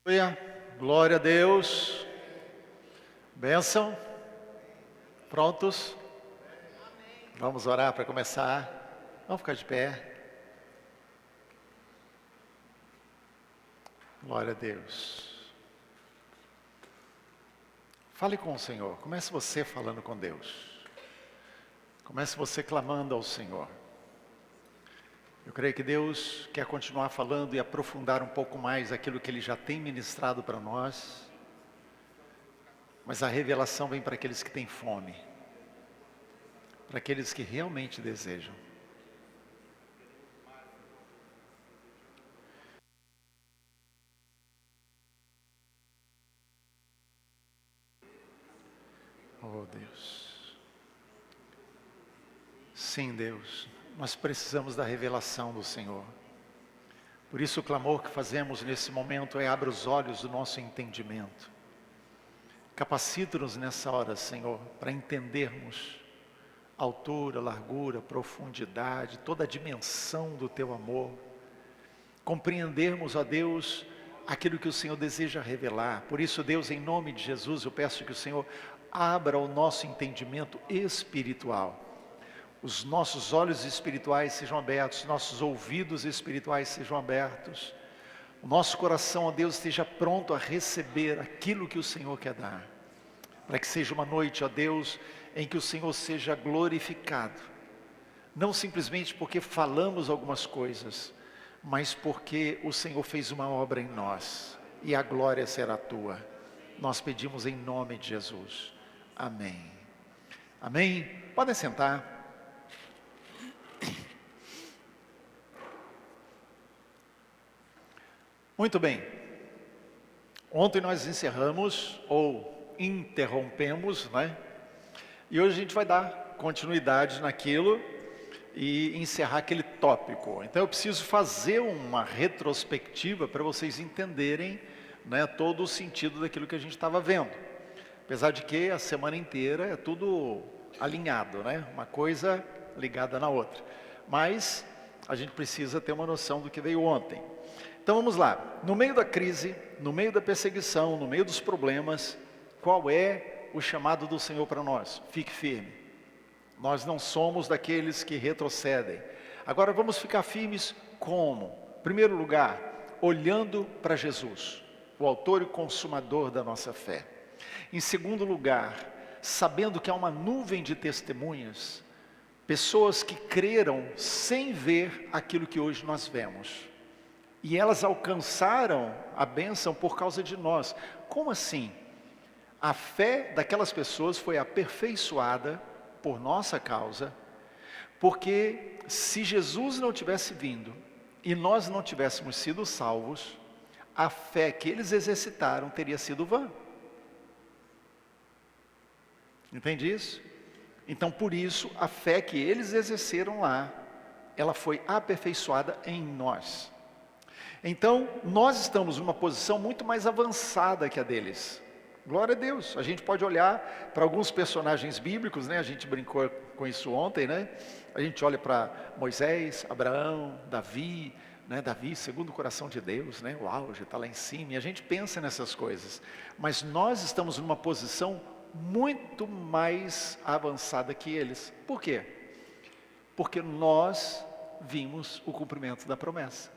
Aleluia, glória a Deus, bênção, prontos? Vamos orar para começar, vamos ficar de pé. Glória a Deus. Fale com o Senhor, comece você falando com Deus, comece você clamando ao Senhor. Eu creio que Deus quer continuar falando e aprofundar um pouco mais aquilo que Ele já tem ministrado para nós. Mas a revelação vem para aqueles que têm fome, para aqueles que realmente desejam. Oh Deus. Sim, Deus. Nós precisamos da revelação do Senhor. Por isso o clamor que fazemos nesse momento é: abra os olhos do nosso entendimento. Capacita-nos nessa hora, Senhor, para entendermos a altura, largura, profundidade, toda a dimensão do Teu amor. Compreendermos, ó Deus, aquilo que o Senhor deseja revelar. Por isso, Deus, em nome de Jesus, eu peço que o Senhor abra o nosso entendimento espiritual. Os nossos olhos espirituais sejam abertos, nossos ouvidos espirituais sejam abertos. O nosso coração, ó Deus, esteja pronto a receber aquilo que o Senhor quer dar. Para que seja uma noite, ó Deus, em que o Senhor seja glorificado. Não simplesmente porque falamos algumas coisas, mas porque o Senhor fez uma obra em nós. E a glória será tua. Nós pedimos em nome de Jesus. Amém. Amém? Podem sentar. Muito bem, ontem nós encerramos, ou interrompemos, né? E hoje a gente vai dar continuidade naquilo e encerrar aquele tópico. Então eu preciso fazer uma retrospectiva para vocês entenderem, né, todo o sentido daquilo que a gente estava vendo. Apesar de que a semana inteira é tudo alinhado, né? Uma coisa ligada na outra. Mas a gente precisa ter uma noção do que veio ontem. Então vamos lá, no meio da crise, no meio da perseguição, no meio dos problemas, qual é o chamado do Senhor para nós? Fique firme. Nós não somos daqueles que retrocedem. Agora vamos ficar firmes como? Em primeiro lugar, olhando para Jesus, o autor e consumador da nossa fé. Em segundo lugar, sabendo que há uma nuvem de testemunhas, pessoas que creram sem ver aquilo que hoje nós vemos. E elas alcançaram a bênção por causa de nós. Como assim? A fé daquelas pessoas foi aperfeiçoada por nossa causa, porque se Jesus não tivesse vindo e nós não tivéssemos sido salvos, a fé que eles exercitaram teria sido vã. Entende isso? Então por isso a fé que eles exerceram lá, ela foi aperfeiçoada em nós. Então, nós estamos numa posição muito mais avançada que a deles. Glória a Deus. A gente pode olhar para alguns personagens bíblicos, né? A gente brincou com isso ontem, né? A gente olha para Moisés, Abraão, Davi, né? Davi, segundo o coração de Deus, né? O auge está lá em cima. E a gente pensa nessas coisas. Mas nós estamos numa posição muito mais avançada que eles. Por quê? Porque nós vimos o cumprimento da promessa.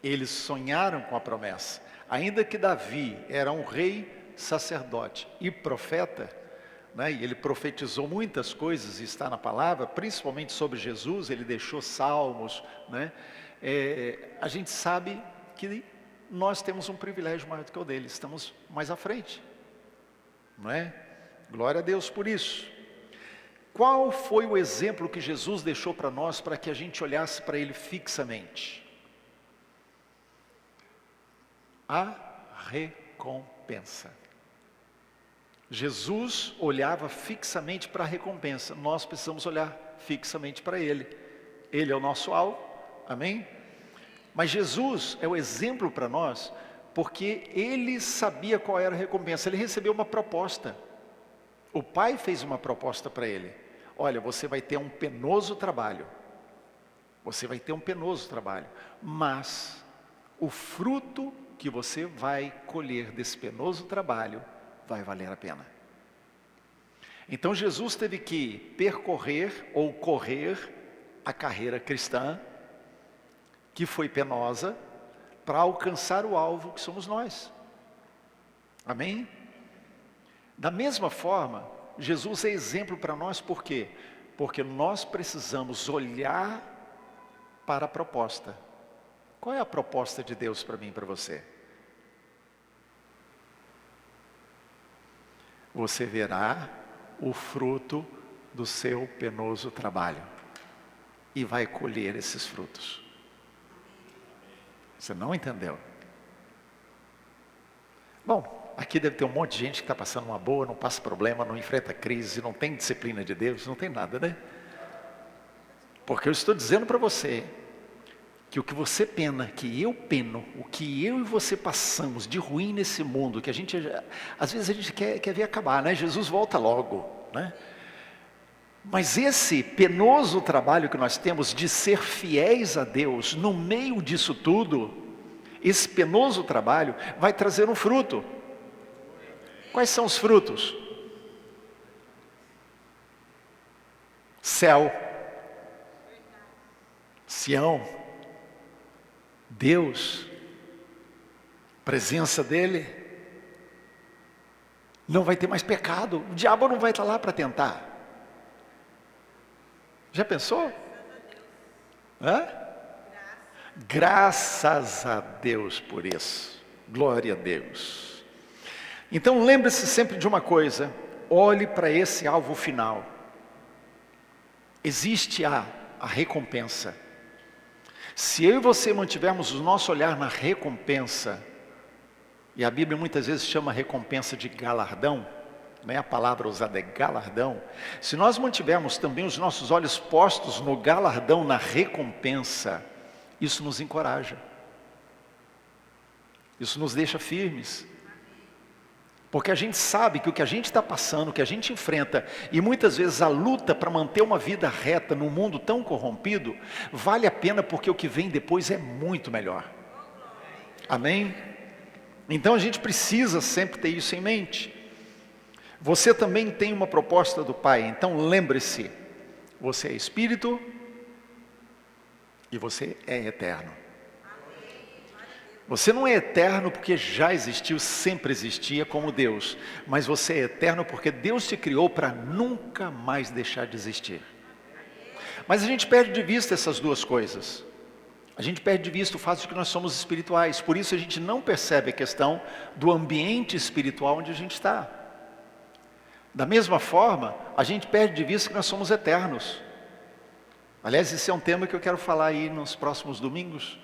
Eles sonharam com a promessa. Ainda que Davi era um rei, sacerdote e profeta, né, e ele profetizou muitas coisas, e está na palavra, principalmente sobre Jesus, ele deixou salmos, né, a gente sabe que nós temos um privilégio maior do que o dele, estamos mais à frente, não é? Glória a Deus por isso. Qual foi o exemplo que Jesus deixou para nós, para que a gente olhasse para ele fixamente? A recompensa. Jesus olhava fixamente para a recompensa. Nós precisamos olhar fixamente para Ele. Ele é o nosso alvo, amém? Mas Jesus é o exemplo para nós, porque Ele sabia qual era a recompensa. Ele recebeu uma proposta. O Pai fez uma proposta para Ele. Olha, você vai ter um penoso trabalho. Você vai ter um penoso trabalho. Mas o fruto que você vai colher desse penoso trabalho vai valer a pena. Então Jesus teve que percorrer ou correr a carreira cristã, que foi penosa, para alcançar o alvo que somos nós. Amém? Da mesma forma, Jesus é exemplo para nós, por quê? Porque nós precisamos olhar para a proposta. Qual é a proposta de Deus para mim e para você? Você verá o fruto do seu penoso trabalho e vai colher esses frutos. Você não entendeu? Bom, aqui deve ter um monte de gente que está passando uma boa, não passa problema, não enfrenta crise, não tem disciplina de Deus, não tem nada, né? Porque eu estou dizendo para você que o que você pena, que eu peno, o que eu e você passamos de ruim nesse mundo, que a gente, às vezes a gente quer ver acabar, né? Jesus volta logo, né? Mas esse penoso trabalho que nós temos de ser fiéis a Deus, no meio disso tudo, esse penoso trabalho vai trazer um fruto. Quais são os frutos? Céu, Sião, Deus, presença dEle. Não vai ter mais pecado, o diabo não vai estar lá para tentar. Já pensou? Hã? Graças a Deus por isso. Glória a Deus. Então lembre-se sempre de uma coisa: olhe para esse alvo final. Existe a recompensa. Se eu e você mantivermos o nosso olhar na recompensa, e a Bíblia muitas vezes chama a recompensa de galardão, a palavra usada é galardão. Se nós mantivermos também os nossos olhos postos no galardão, na recompensa, isso nos encoraja, isso nos deixa firmes, porque a gente sabe que o que a gente está passando, o que a gente enfrenta, e muitas vezes a luta para manter uma vida reta num mundo tão corrompido, vale a pena, porque o que vem depois é muito melhor. Amém? Então a gente precisa sempre ter isso em mente. Você também tem uma proposta do Pai, então lembre-se, você é espírito e você é eterno. Você não é eterno porque já existiu, sempre existia como Deus, mas você é eterno porque Deus te criou para nunca mais deixar de existir. Mas a gente perde de vista essas duas coisas. A gente perde de vista o fato de que nós somos espirituais, por isso a gente não percebe a questão do ambiente espiritual onde a gente está. Da mesma forma, a gente perde de vista que nós somos eternos. Aliás, esse é um tema que eu quero falar aí nos próximos domingos,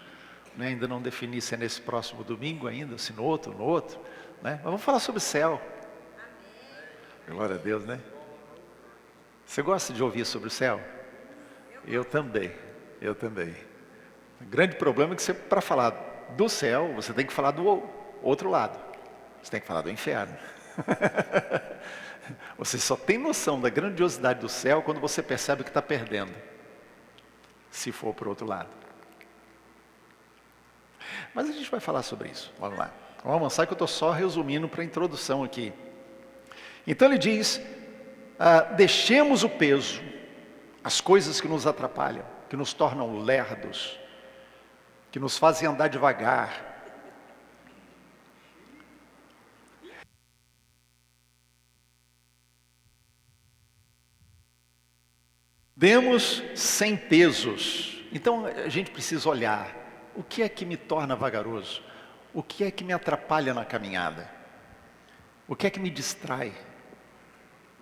né? Ainda não defini se é nesse próximo domingo ainda, se no outro, né? Mas vamos falar sobre o céu. Glória a Deus, né? Você gosta de ouvir sobre o céu? Eu também. O grande problema é que para falar do céu, você tem que falar do outro lado. Você tem que falar do inferno. Você só tem noção da grandiosidade do céu quando você percebe que está perdendo, se for para o outro lado. Mas a gente vai falar sobre isso, vamos lá. Vamos avançar, que eu estou só resumindo para a introdução aqui. Então ele diz, deixemos o peso, as coisas que nos atrapalham, que nos tornam lerdos, que nos fazem andar devagar. Demos sem pesos. Então a gente precisa olhar, o que é que me torna vagaroso? O que é que me atrapalha na caminhada? O que é que me distrai?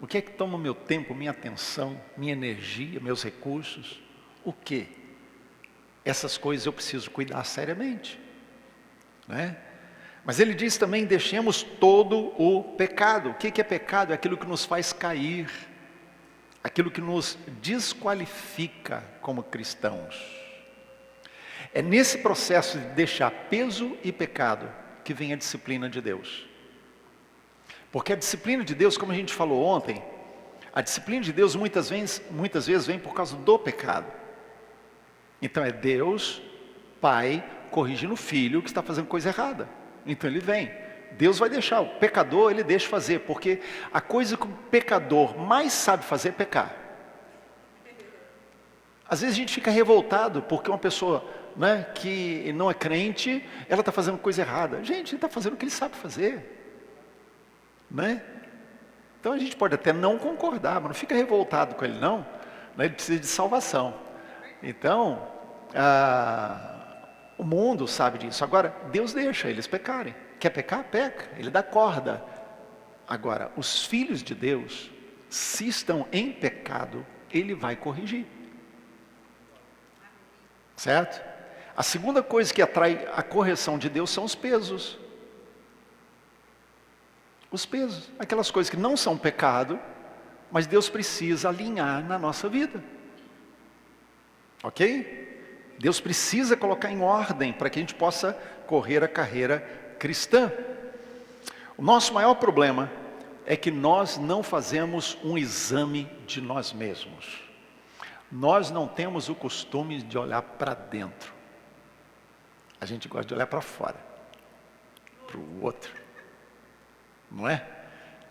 O que é que toma meu tempo, minha atenção, minha energia, meus recursos? O quê? Essas coisas eu preciso cuidar seriamente, né? Mas ele diz também, deixemos todo o pecado. O que é pecado? É aquilo que nos faz cair, aquilo que nos desqualifica como cristãos. É nesse processo de deixar peso e pecado que vem a disciplina de Deus. Porque a disciplina de Deus, como a gente falou ontem, a disciplina de Deus muitas vezes vem por causa do pecado. Então é Deus, Pai, corrigindo o filho que está fazendo coisa errada. Então ele vem. Deus vai deixar, o pecador ele deixa fazer, porque a coisa que o pecador mais sabe fazer é pecar. Às vezes a gente fica revoltado porque uma pessoa, né, que não é crente, ela está fazendo coisa errada. Gente, ele está fazendo o que ele sabe fazer, né? Então a gente pode até não concordar, mas não fica revoltado com ele não, né? Ele precisa de salvação. Então, o mundo sabe disso. Agora, Deus deixa eles pecarem. Quer pecar? Peca. Ele dá corda. Agora, os filhos de Deus, se estão em pecado, Ele vai corrigir. Certo? A segunda coisa que atrai a correção de Deus são os pesos. Os pesos. Aquelas coisas que não são pecado, mas Deus precisa alinhar na nossa vida. Ok? Deus precisa colocar em ordem para que a gente possa correr a carreira cristã. O nosso maior problema é que nós não fazemos um exame de nós mesmos. Nós não temos o costume de olhar para dentro. A gente gosta de olhar para fora, para o outro, não é?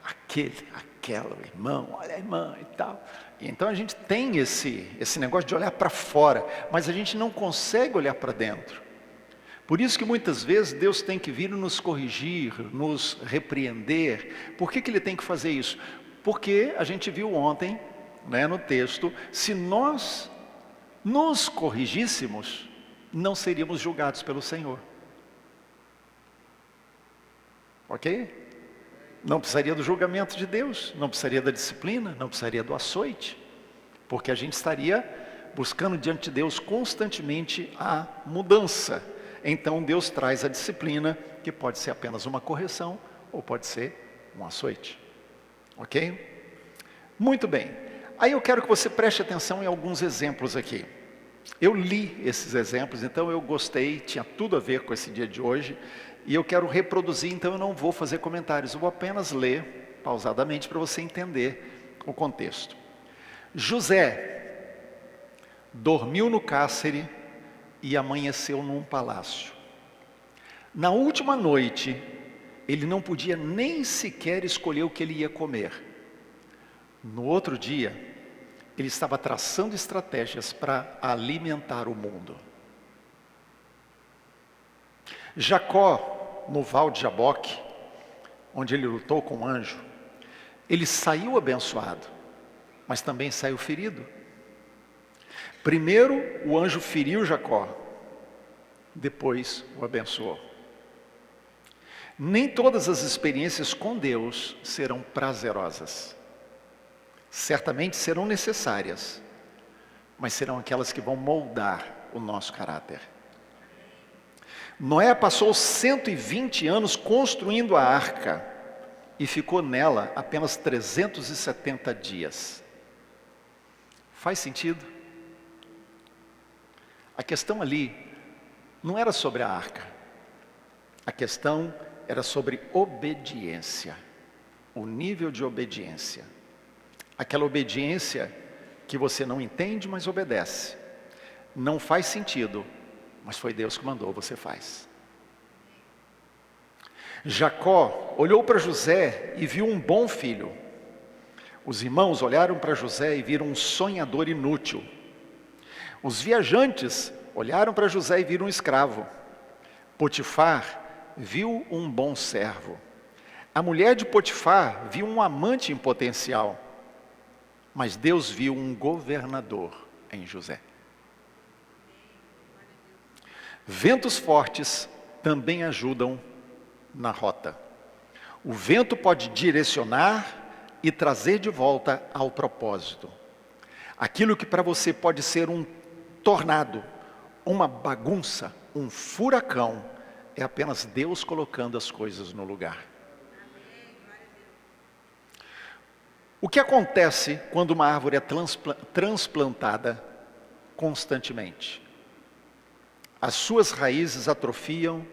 Aquela, o irmão, olha a irmã e tal. E então a gente tem esse negócio de olhar para fora, mas a gente não consegue olhar para dentro. Por isso que muitas vezes Deus tem que vir nos corrigir, nos repreender. Por que Ele tem que fazer isso? Porque a gente viu ontem, né, no texto, se nós nos corrigíssemos, não seríamos julgados pelo Senhor. Ok? Não precisaria do julgamento de Deus, não precisaria da disciplina, não precisaria do açoite, porque a gente estaria buscando diante de Deus constantemente a mudança. Então Deus traz a disciplina, que pode ser apenas uma correção, ou pode ser um açoite. Ok? Muito bem. Aí eu quero que você preste atenção em alguns exemplos aqui. Eu li esses exemplos, então eu gostei, tinha tudo a ver com esse dia de hoje, e eu quero reproduzir, então eu não vou fazer comentários, eu vou apenas ler pausadamente para você entender o contexto. José dormiu no cárcere e amanheceu num palácio. Na última noite, ele não podia nem sequer escolher o que ele ia comer. No outro dia, ele estava traçando estratégias para alimentar o mundo. Jacó, no Val de Jaboque, onde ele lutou com o anjo, ele saiu abençoado, mas também saiu ferido. Primeiro o anjo feriu Jacó, depois o abençoou. Nem todas as experiências com Deus serão prazerosas. Certamente serão necessárias, mas serão aquelas que vão moldar o nosso caráter. Noé passou 120 anos construindo a arca e ficou nela apenas 370 dias. Faz sentido? A questão ali não era sobre a arca. A questão era sobre obediência, o nível de obediência. Aquela obediência que você não entende, mas obedece. Não faz sentido, mas foi Deus que mandou, você faz. Jacó olhou para José e viu um bom filho. Os irmãos olharam para José e viram um sonhador inútil. Os viajantes olharam para José e viram um escravo. Potifar viu um bom servo. A mulher de Potifar viu um amante em potencial. Mas Deus viu um governador em José. Ventos fortes também ajudam na rota. O vento pode direcionar e trazer de volta ao propósito. Aquilo que para você pode ser um tornado, uma bagunça, um furacão, é apenas Deus colocando as coisas no lugar. O que acontece quando uma árvore é transplantada constantemente? As suas raízes atrofiam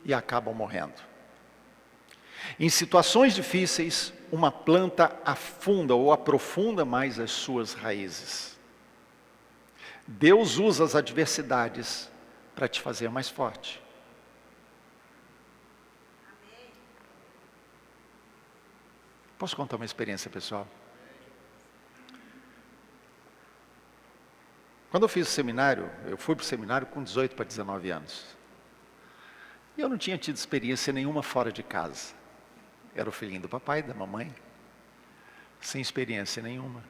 e acabam morrendo. Em situações difíceis, uma planta afunda ou aprofunda mais as suas raízes. Deus usa as adversidades para te fazer mais forte. Posso contar uma experiência pessoal? Quando eu fiz o seminário, eu fui para o seminário com 18 para 19 anos. E eu não tinha tido experiência nenhuma fora de casa. Era o filhinho do papai e da mamãe, sem experiência nenhuma.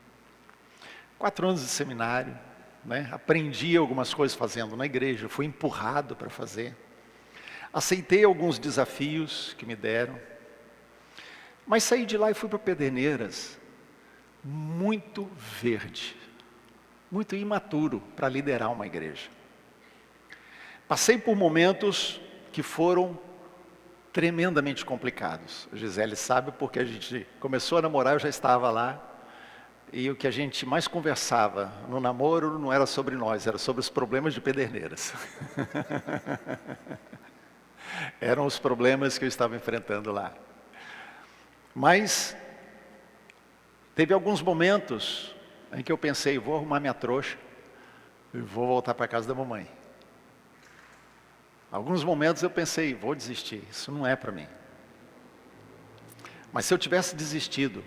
4 anos de seminário, né? Aprendi algumas coisas fazendo na igreja, fui empurrado para fazer. Aceitei alguns desafios que me deram. Mas saí de lá e fui para Pederneiras, muito verde, muito imaturo para liderar uma igreja. Passei por momentos que foram tremendamente complicados. A Gisele sabe porque a gente começou a namorar, eu já estava lá. E o que a gente mais conversava no namoro não era sobre nós, era sobre os problemas de Pederneiras. Eram os problemas que eu estava enfrentando lá. Mas teve alguns momentos em que eu pensei, vou arrumar minha trouxa e vou voltar para a casa da mamãe. Alguns momentos eu pensei, vou desistir, isso não é para mim. Mas se eu tivesse desistido,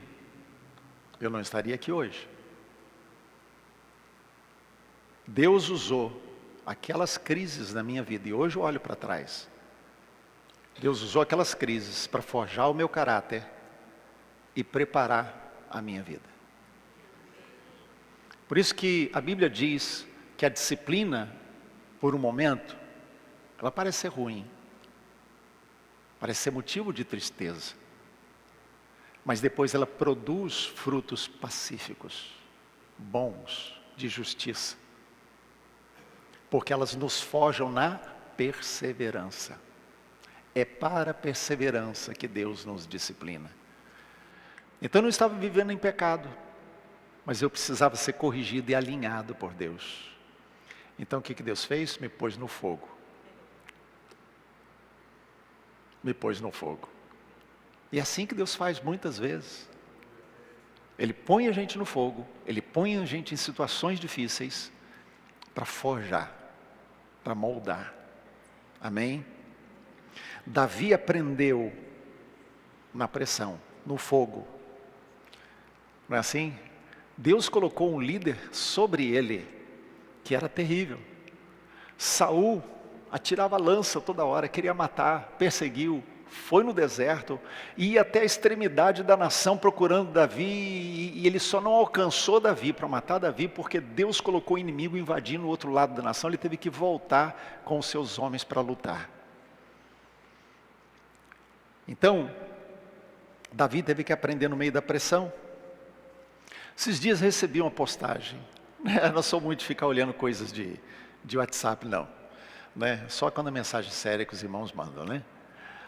eu não estaria aqui hoje. Deus usou aquelas crises na minha vida, e hoje eu olho para trás. Deus usou aquelas crises para forjar o meu caráter e preparar a minha vida. Por isso que a Bíblia diz que a disciplina, por um momento, ela parece ser ruim, parece ser motivo de tristeza, mas depois ela produz frutos pacíficos, bons, de justiça, porque elas nos forjam na perseverança. É para a perseverança que Deus nos disciplina. Então eu não estava vivendo em pecado, mas eu precisava ser corrigido e alinhado por Deus. Então o que Deus fez? Me pôs no fogo. Me pôs no fogo. E é assim que Deus faz muitas vezes. Ele põe a gente no fogo, Ele põe a gente em situações difíceis para forjar, para moldar. Amém? Davi aprendeu na pressão, no fogo. Não é assim? Deus colocou um líder sobre ele, que era terrível. Saul atirava lança toda hora, queria matar, perseguiu, foi no deserto, ia até a extremidade da nação procurando Davi, e ele só não alcançou Davi para matar Davi, porque Deus colocou o inimigo invadindo o outro lado da nação, ele teve que voltar com os seus homens para lutar. Então, Davi teve que aprender no meio da pressão. Esses dias recebi uma postagem, eu não sou muito de ficar olhando coisas de WhatsApp não, né? Só quando a mensagem é séria que os irmãos mandam, né?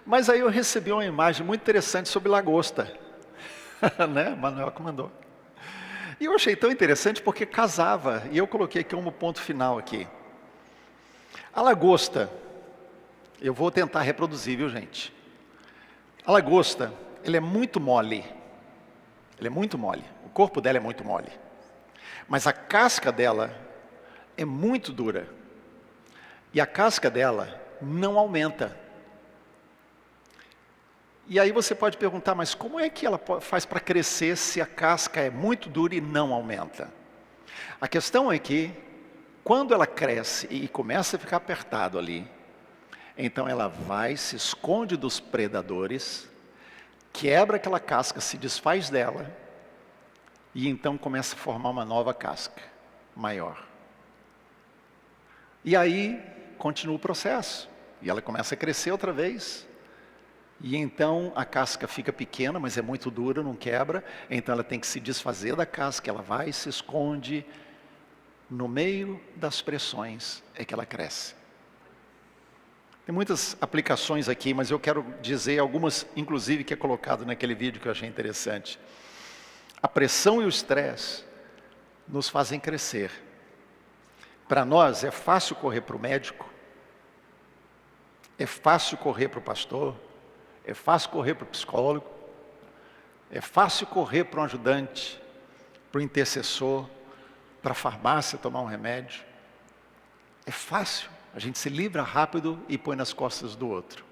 Mas aí eu recebi uma imagem muito interessante sobre lagosta, né? Manuel que mandou. E eu achei tão interessante porque casava, e eu coloquei aqui um ponto final aqui. A lagosta, eu vou tentar reproduzir, viu gente? A lagosta, ela é muito mole. Ela é muito mole. O corpo dela é muito mole. Mas a casca dela é muito dura. E a casca dela não aumenta. E aí você pode perguntar, mas como é que ela faz para crescer se a casca é muito dura e não aumenta? A questão é que, quando ela cresce e começa a ficar apertado ali, então ela vai, se esconde dos predadores, quebra aquela casca, se desfaz dela, e então começa a formar uma nova casca, maior. E aí, continua o processo, e ela começa a crescer outra vez, e então a casca fica pequena, mas é muito dura, não quebra, então ela tem que se desfazer da casca, ela vai e se esconde, no meio das pressões é que ela cresce. Tem muitas aplicações aqui, mas eu quero dizer algumas, inclusive, que é colocado naquele vídeo que eu achei interessante. A pressão e o estresse nos fazem crescer. Para nós é fácil correr para o médico, é fácil correr para o pastor, é fácil correr para o psicólogo, é fácil correr para um ajudante, para o intercessor, para a farmácia tomar um remédio. É fácil. A gente se livra rápido e põe nas costas do outro.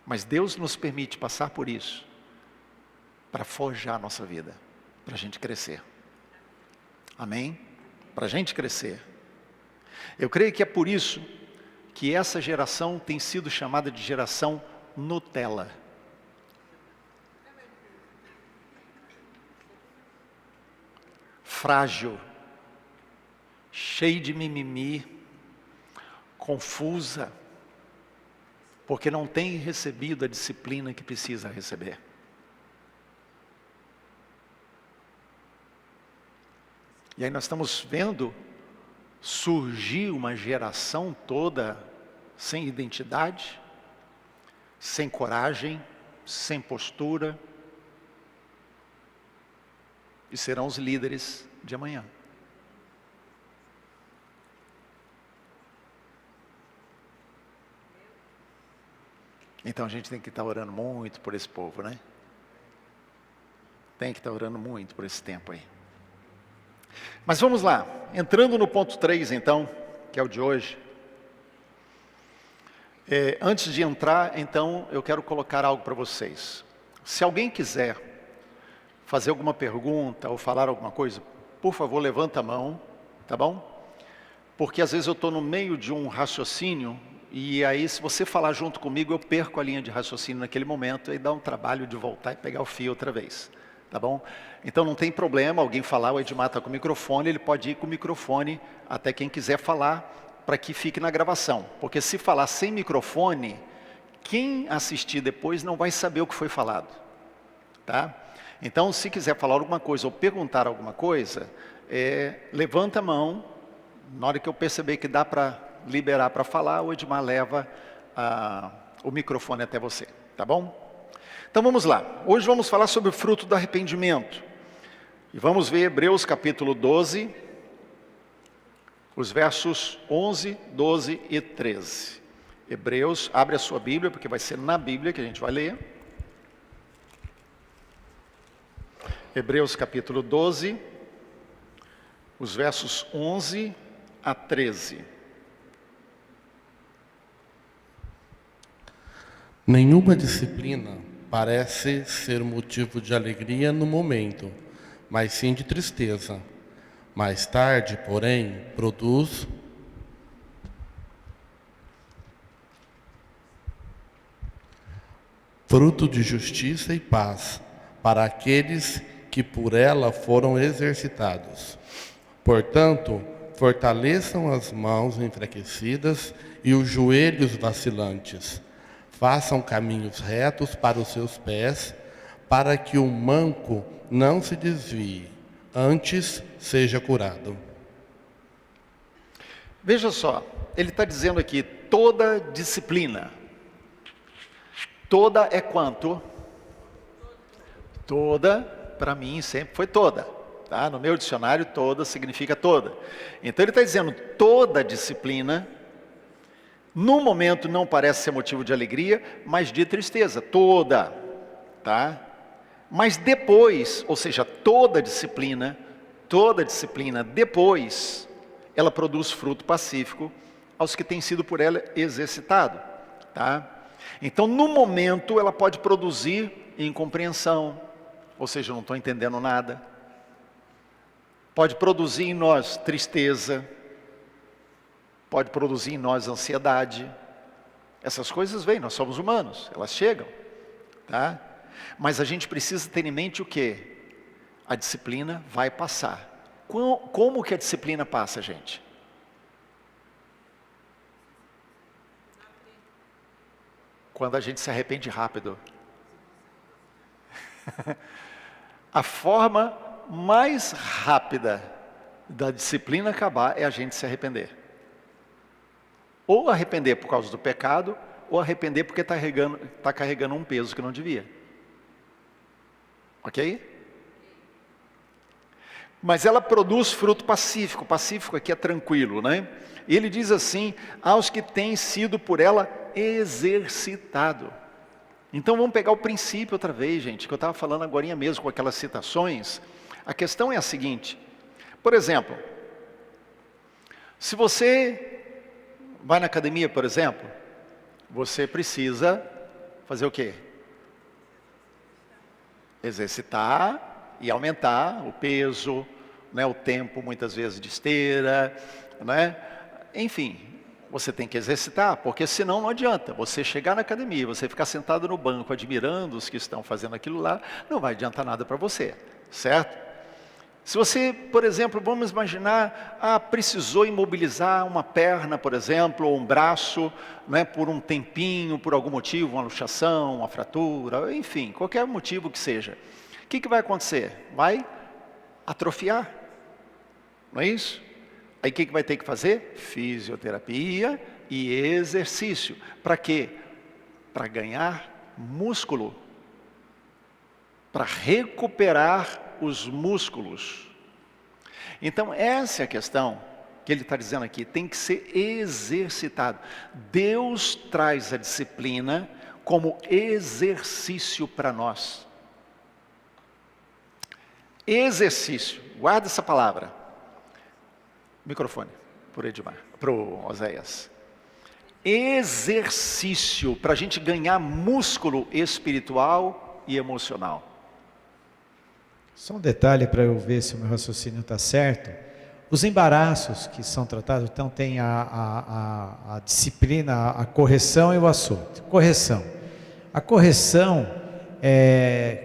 Mas Deus nos permite passar por isso, para forjar a nossa vida, para a gente crescer. Amém? Para a gente crescer. Eu creio que é por isso que essa geração tem sido chamada de geração Nutella. Frágil, cheia de mimimi, confusa, porque não tem recebido a disciplina que precisa receber. E aí nós estamos vendo surgir uma geração toda sem identidade, sem coragem, sem postura, e serão os líderes de amanhã. Então a gente tem que estar orando muito por esse povo, né? Tem que estar orando muito por esse tempo aí. Mas vamos lá, entrando no ponto 3 então, que é o de hoje. Antes de entrar, então, eu quero colocar algo para vocês. Se alguém quiser fazer alguma pergunta ou falar alguma coisa, por favor, levanta a mão, tá bom? Porque às vezes eu estou no meio de um raciocínio, e aí se você falar junto comigo, eu perco a linha de raciocínio naquele momento, e dá um trabalho de voltar e pegar o fio outra vez. Tá bom? Então não tem problema alguém falar, o Edmar está com o microfone, ele pode ir com o microfone até quem quiser falar, para que fique na gravação. Porque se falar sem microfone, quem assistir depois não vai saber o que foi falado. Tá? Então se quiser falar alguma coisa ou perguntar alguma coisa, levanta a mão, na hora que eu perceber que dá para liberar para falar, o Edmar leva o microfone até você. Tá bom? Então vamos lá, hoje vamos falar sobre o fruto do arrependimento, e vamos ver Hebreus capítulo 12, os versos 11, 12 e 13. Hebreus, abre a sua Bíblia, porque vai ser na Bíblia que a gente vai ler. Hebreus capítulo 12, os versos 11 a 13. Nenhuma disciplina parece ser motivo de alegria no momento, mas sim de tristeza. Mais tarde, porém, produz fruto de justiça e paz para aqueles que por ela foram exercitados. Portanto, fortaleçam as mãos enfraquecidas e os joelhos vacilantes. Façam caminhos retos para os seus pés, para que o manco não se desvie, antes seja curado. Veja só, ele está dizendo aqui, toda disciplina. Toda é quanto? Toda, para mim, sempre foi toda. Tá? No meu dicionário, toda significa toda. Então ele está dizendo, toda disciplina, no momento não parece ser motivo de alegria, mas de tristeza, toda, tá? Mas depois, ou seja, toda disciplina, depois, ela produz fruto pacífico aos que têm sido por ela exercitado, tá? Então, no momento, ela pode produzir incompreensão, ou seja, eu não estou entendendo nada. Pode produzir em nós tristeza, pode produzir em nós ansiedade. Essas coisas vêm, nós somos humanos, elas chegam, tá? Mas a gente precisa ter em mente o quê? A disciplina vai passar. Como que a disciplina passa, gente? Quando a gente se arrepende rápido. A forma mais rápida da disciplina acabar é a gente se arrepender. Ou arrepender por causa do pecado, ou arrepender porque está carregando um peso que não devia. Ok? Mas ela produz fruto pacífico. Pacífico aqui é tranquilo, né? E ele diz assim, aos que têm sido por ela exercitado. Então vamos pegar o princípio outra vez, gente, que eu estava falando agorinha mesmo com aquelas citações. A questão é a seguinte, por exemplo, se você vai na academia, por exemplo, você precisa fazer o quê? Exercitar e aumentar o peso, né, o tempo muitas vezes de esteira, né? Enfim, você tem que exercitar, porque senão não adianta. Você chegar na academia, você ficar sentado no banco admirando os que estão fazendo aquilo lá, não vai adiantar nada para você, certo? Se você, por exemplo, vamos imaginar, precisou imobilizar uma perna, por exemplo, ou um braço, né, por um tempinho, por algum motivo, uma luxação, uma fratura, enfim, qualquer motivo que seja. O que vai acontecer? Vai atrofiar, não é isso? Aí o que vai ter que fazer? Fisioterapia e exercício. Para quê? Para ganhar músculo, para recuperar os músculos. Então essa é a questão que ele está dizendo aqui, tem que ser exercitado. Deus traz a disciplina como exercício para nós. Exercício, guarda essa palavra. Microfone, por Edmar, para o Oséias. Exercício, para a gente ganhar músculo espiritual e emocional. Só um detalhe para eu ver se o meu raciocínio está certo. Os embaraços que são tratados, então tem a disciplina, a correção e o açoite. Correção. A correção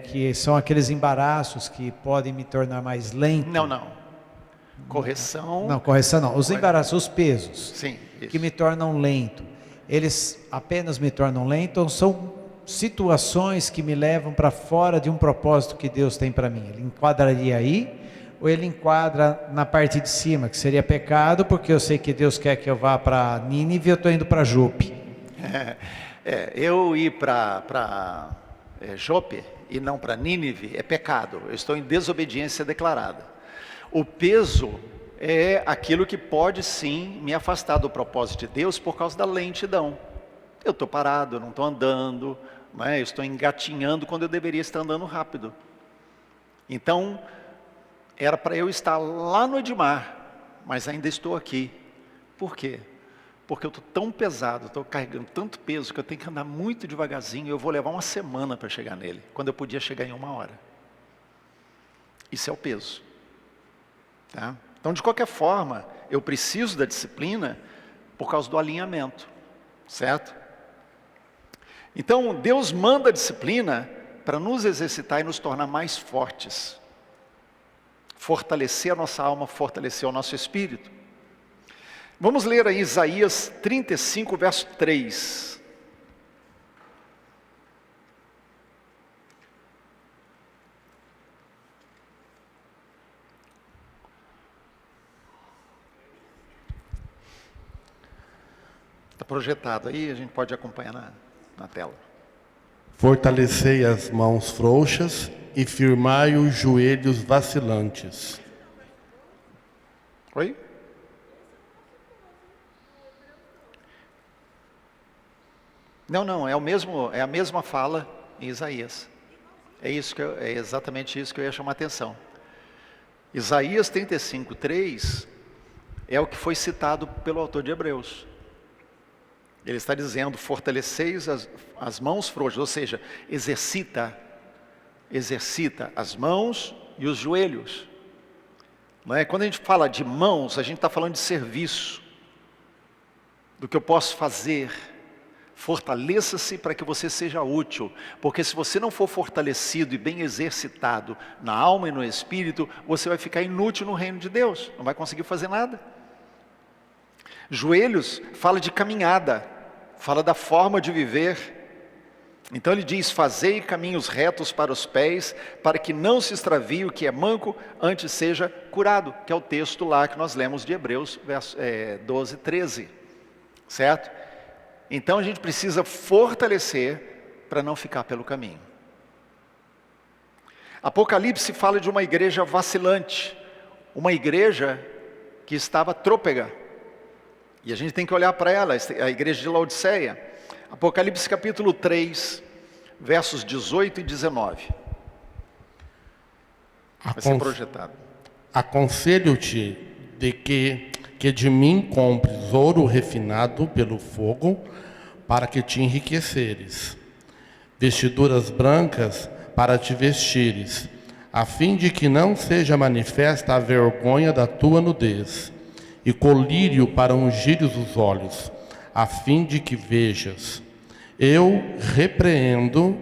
que são aqueles embaraços que podem me tornar mais lento. Não. Correção. Não, correção não. Os embaraços, os pesos. Sim, isso. Que me tornam lento. Eles apenas me tornam lento ou são situações que me levam para fora de um propósito que Deus tem para mim? Ele enquadraria aí, ou ele enquadra na parte de cima, que seria pecado, porque eu sei que Deus quer que eu vá para Nínive e eu estou indo para Jope? Eu ir para Jope e não para Nínive é pecado, eu estou em desobediência declarada. O peso é aquilo que pode sim me afastar do propósito de Deus por causa da lentidão. Eu estou parado, eu não estou andando, né? Eu estou engatinhando quando eu deveria estar andando rápido. Então, era para eu estar lá no Edmar, mas ainda estou aqui. Por quê? Porque eu estou tão pesado, estou carregando tanto peso que eu tenho que andar muito devagarzinho e eu vou levar uma semana para chegar nele, quando eu podia chegar em 1 hora. Isso é o peso. Tá? Então, de qualquer forma, eu preciso da disciplina por causa do alinhamento, certo? Então, Deus manda a disciplina para nos exercitar e nos tornar mais fortes. Fortalecer a nossa alma, fortalecer o nosso espírito. Vamos ler aí Isaías 35, verso 3. Está projetado aí, a gente pode acompanhar na tela. Fortalecei as mãos frouxas e firmai os joelhos vacilantes. Oi? Não, é a mesma fala em Isaías. É exatamente isso que eu ia chamar a atenção. Isaías 35, 3 é o que foi citado pelo autor de Hebreus. Ele está dizendo, fortaleceis as mãos frouxas, ou seja, exercita as mãos e os joelhos. Não é? Quando a gente fala de mãos, a gente está falando de serviço, do que eu posso fazer. Fortaleça-se para que você seja útil, porque se você não for fortalecido e bem exercitado na alma e no espírito, você vai ficar inútil no reino de Deus, não vai conseguir fazer nada. Joelhos fala de caminhada, fala da forma de viver. Então ele diz, fazei caminhos retos para os pés, para que não se extravie o que é manco, antes seja curado, que é o texto lá que nós lemos de Hebreus 12, 13, certo? Então a gente precisa fortalecer para não ficar pelo caminho. Apocalipse fala de uma igreja vacilante, uma igreja que estava trôpega. E a gente tem que olhar para ela, a igreja de Laodiceia. Apocalipse capítulo 3, versos 18 e 19. Vai ser projetado. Aconselho-te de que de mim compres ouro refinado pelo fogo, para que te enriqueceres. Vestiduras brancas, para te vestires, a fim de que não seja manifesta a vergonha da tua nudez, e colírio para ungires os olhos, a fim de que vejas. Eu repreendo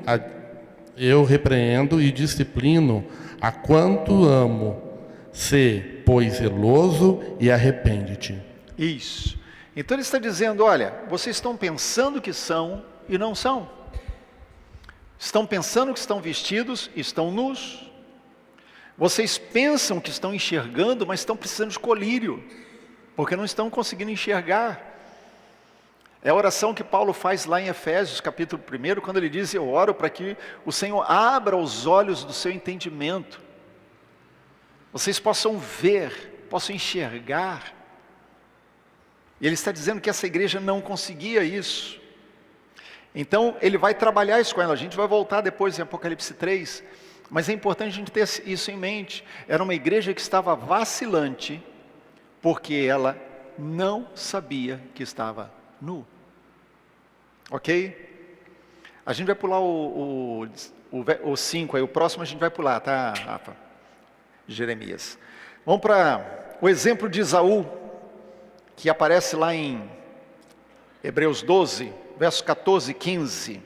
e disciplino a quanto amo. Sê, pois, zeloso e arrepende-te. Isso. Então ele está dizendo, olha, vocês estão pensando que são e não são. Estão pensando que estão vestidos e estão nus. Vocês pensam que estão enxergando, mas estão precisando de colírio, porque não estão conseguindo enxergar. É a oração que Paulo faz lá em Efésios, capítulo 1, quando ele diz, eu oro para que o Senhor abra os olhos do seu entendimento. Vocês possam ver, possam enxergar. E ele está dizendo que essa igreja não conseguia isso. Então, ele vai trabalhar isso com ela. A gente vai voltar depois em Apocalipse 3. Mas é importante a gente ter isso em mente. Era uma igreja que estava vacilante, porque ela não sabia que estava nu. Ok? A gente vai pular o 5 aí. O próximo a gente vai pular, tá, Rafa? Jeremias. Vamos para o exemplo de Esaú, que aparece lá em Hebreus 12, versos 14 e 15.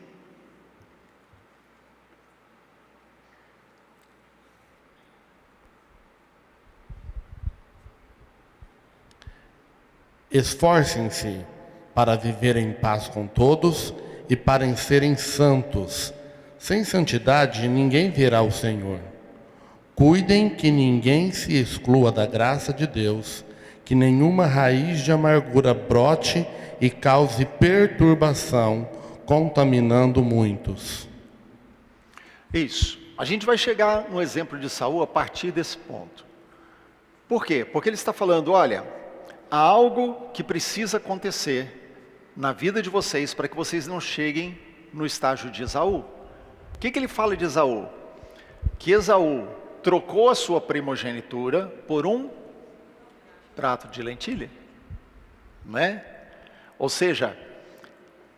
Esforcem-se para viver em paz com todos e para serem santos. Sem santidade ninguém verá o Senhor. Cuidem que ninguém se exclua da graça de Deus, que nenhuma raiz de amargura brote e cause perturbação, contaminando muitos. Isso. A gente vai chegar no exemplo de Saul a partir desse ponto. Por quê? Porque ele está falando, olha, há algo que precisa acontecer na vida de vocês para que vocês não cheguem no estágio de Esaú. O que ele fala de Esaú? Que Esaú trocou a sua primogenitura por um prato de lentilha, não é? Ou seja,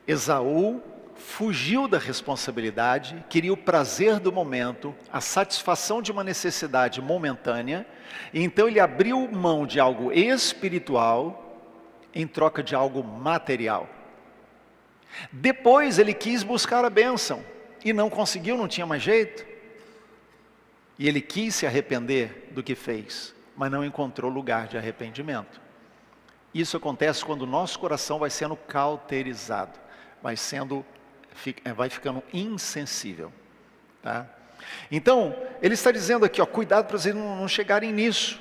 Esaú fugiu da responsabilidade, queria o prazer do momento, a satisfação de uma necessidade momentânea, e então ele abriu mão de algo espiritual em troca de algo material. Depois ele quis buscar a bênção e não conseguiu, não tinha mais jeito. E ele quis se arrepender do que fez, mas não encontrou lugar de arrependimento. Isso acontece quando o nosso coração vai sendo cauterizado, vai ficando insensível. Tá? Então, ele está dizendo aqui, ó, cuidado para vocês não chegarem nisso.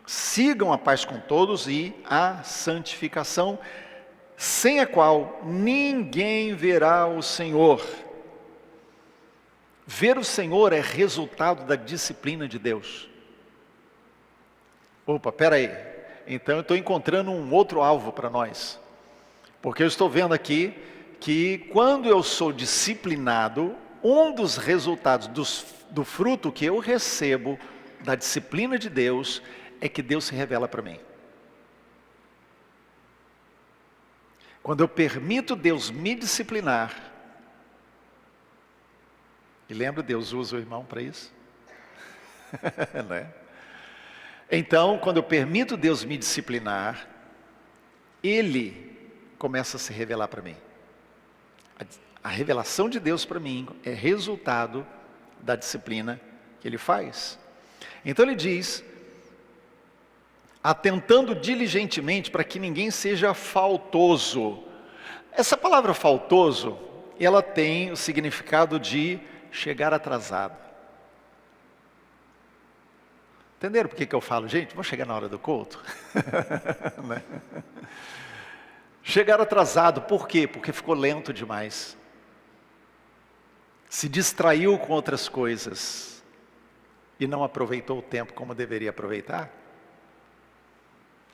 Sigam a paz com todos e a santificação, sem a qual ninguém verá o Senhor. Ver o Senhor é resultado da disciplina de Deus. Opa, peraí. Então eu estou encontrando um outro alvo para nós. Porque eu estou vendo aqui que quando eu sou disciplinado, um dos resultados do fruto que eu recebo da disciplina de Deus é que Deus se revela para mim. Quando eu permito Deus me disciplinar, e lembra, Deus usa o irmão para isso? Né? Então, quando eu permito Deus me disciplinar, Ele começa a se revelar para mim. A revelação de Deus para mim é resultado da disciplina que Ele faz. Então Ele diz, atentando diligentemente para que ninguém seja faltoso. Essa palavra faltoso, ela tem o significado de chegar atrasado. Entenderam por que eu falo, gente, vamos chegar na hora do culto? Né? Chegar atrasado, por quê? Porque ficou lento demais. Se distraiu com outras coisas e não aproveitou o tempo como deveria aproveitar.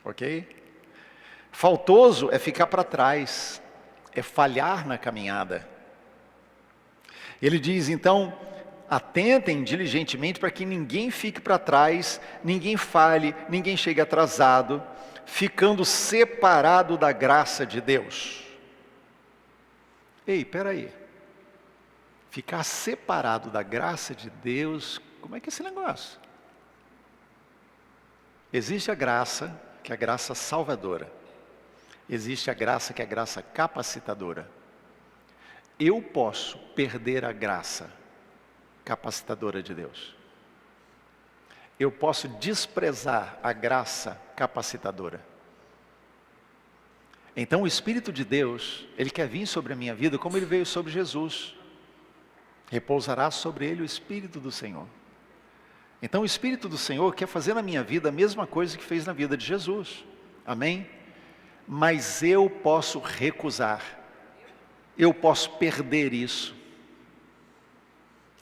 Ok? Faltoso é ficar para trás, é falhar na caminhada. Ele diz, então, atentem diligentemente para que ninguém fique para trás, ninguém falhe, ninguém chegue atrasado, ficando separado da graça de Deus. Ei, peraí. Ficar separado da graça de Deus, como é que é esse negócio? Existe a graça, que é a graça salvadora. Existe a graça, que é a graça capacitadora. Eu posso perder a graça capacitadora de Deus. Eu posso desprezar a graça capacitadora. Então o Espírito de Deus, Ele quer vir sobre a minha vida como Ele veio sobre Jesus. Repousará sobre Ele o Espírito do Senhor. Então o Espírito do Senhor quer fazer na minha vida a mesma coisa que fez na vida de Jesus. Amém? Mas eu posso recusar. Eu posso perder isso.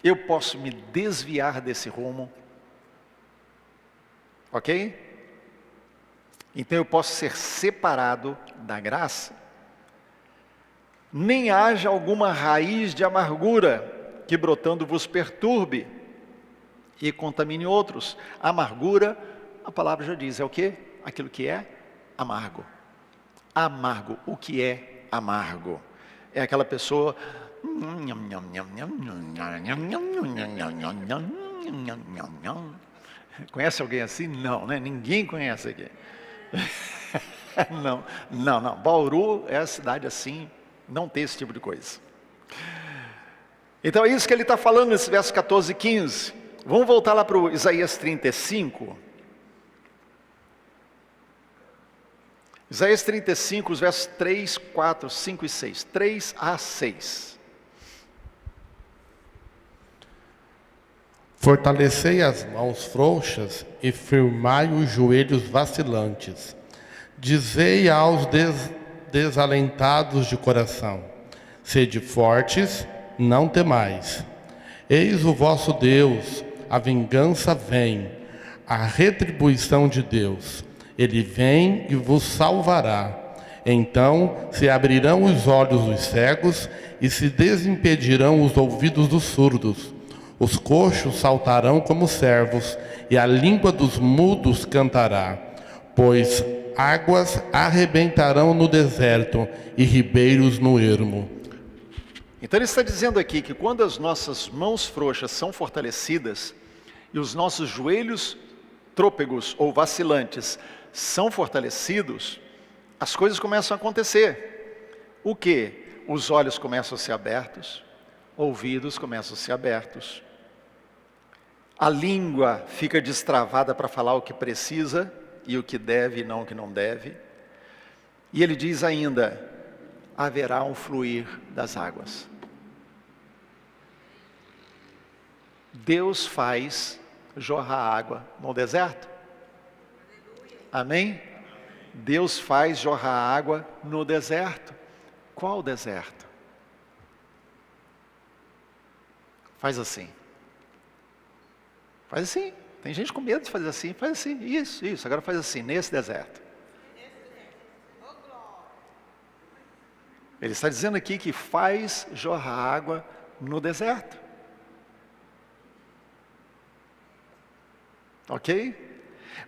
Eu posso me desviar desse rumo. Ok? Então eu posso ser separado da graça. Nem haja alguma raiz de amargura que brotando vos perturbe e contamine outros. Amargura, a palavra já diz, é o quê? Aquilo que é amargo. Amargo, o que é amargo? É aquela pessoa... Conhece alguém assim? Não, né? Ninguém conhece aqui. Não. Bauru é a cidade assim, não tem esse tipo de coisa. Então é isso que ele está falando nesse verso 14 e 15. Vamos voltar lá para o Isaías 35. Isaías 35, os versos 3, 4, 5 e 6. 3 a 6. Fortalecei as mãos frouxas e firmai os joelhos vacilantes. Dizei aos desalentados de coração: sede fortes, não temais. Eis o vosso Deus, a vingança vem, a retribuição de Deus. Ele vem e vos salvará. Então se abrirão os olhos dos cegos e se desimpedirão os ouvidos dos surdos. Os coxos saltarão como servos, e a língua dos mudos cantará. Pois águas arrebentarão no deserto, e ribeiros no ermo. Então ele está dizendo aqui que quando as nossas mãos frouxas são fortalecidas, e os nossos joelhos trôpegos ou vacilantes são fortalecidos, as coisas começam a acontecer. O quê? Os olhos começam a ser abertos, ouvidos começam a ser abertos. A língua fica destravada para falar o que precisa e o que deve e não o que não deve. E ele diz ainda: haverá um fluir das águas. Deus faz jorrar água no deserto. Amém? Deus faz jorrar água no deserto. Qual deserto? Faz assim. Faz assim. Tem gente com medo de fazer assim. Faz assim. Isso. Agora faz assim, nesse deserto. Ele está dizendo aqui que faz jorrar água no deserto. Ok?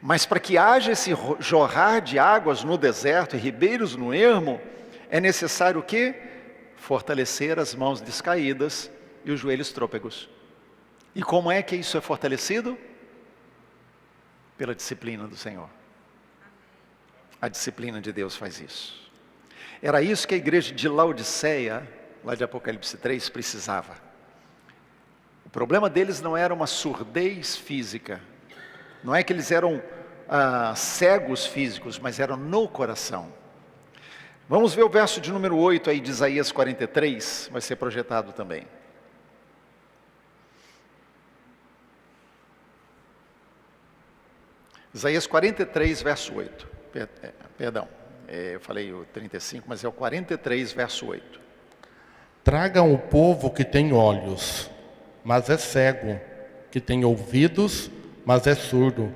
Mas para que haja esse jorrar de águas no deserto e ribeiros no ermo, é necessário o quê? Fortalecer as mãos descaídas e os joelhos trôpegos. E como é que isso é fortalecido? Pela disciplina do Senhor. A disciplina de Deus faz isso. Era isso que a igreja de Laodiceia, lá de Apocalipse 3, precisava. O problema deles não era uma surdez física. Não é que eles eram cegos físicos, mas eram no coração. Vamos ver o verso de número 8 aí de Isaías 43, vai ser projetado também. Isaías 43, verso 8. Perdão, eu falei o 35, mas é o 43, verso 8. Tragam o povo que tem olhos, mas é cego, que tem ouvidos, mas é surdo.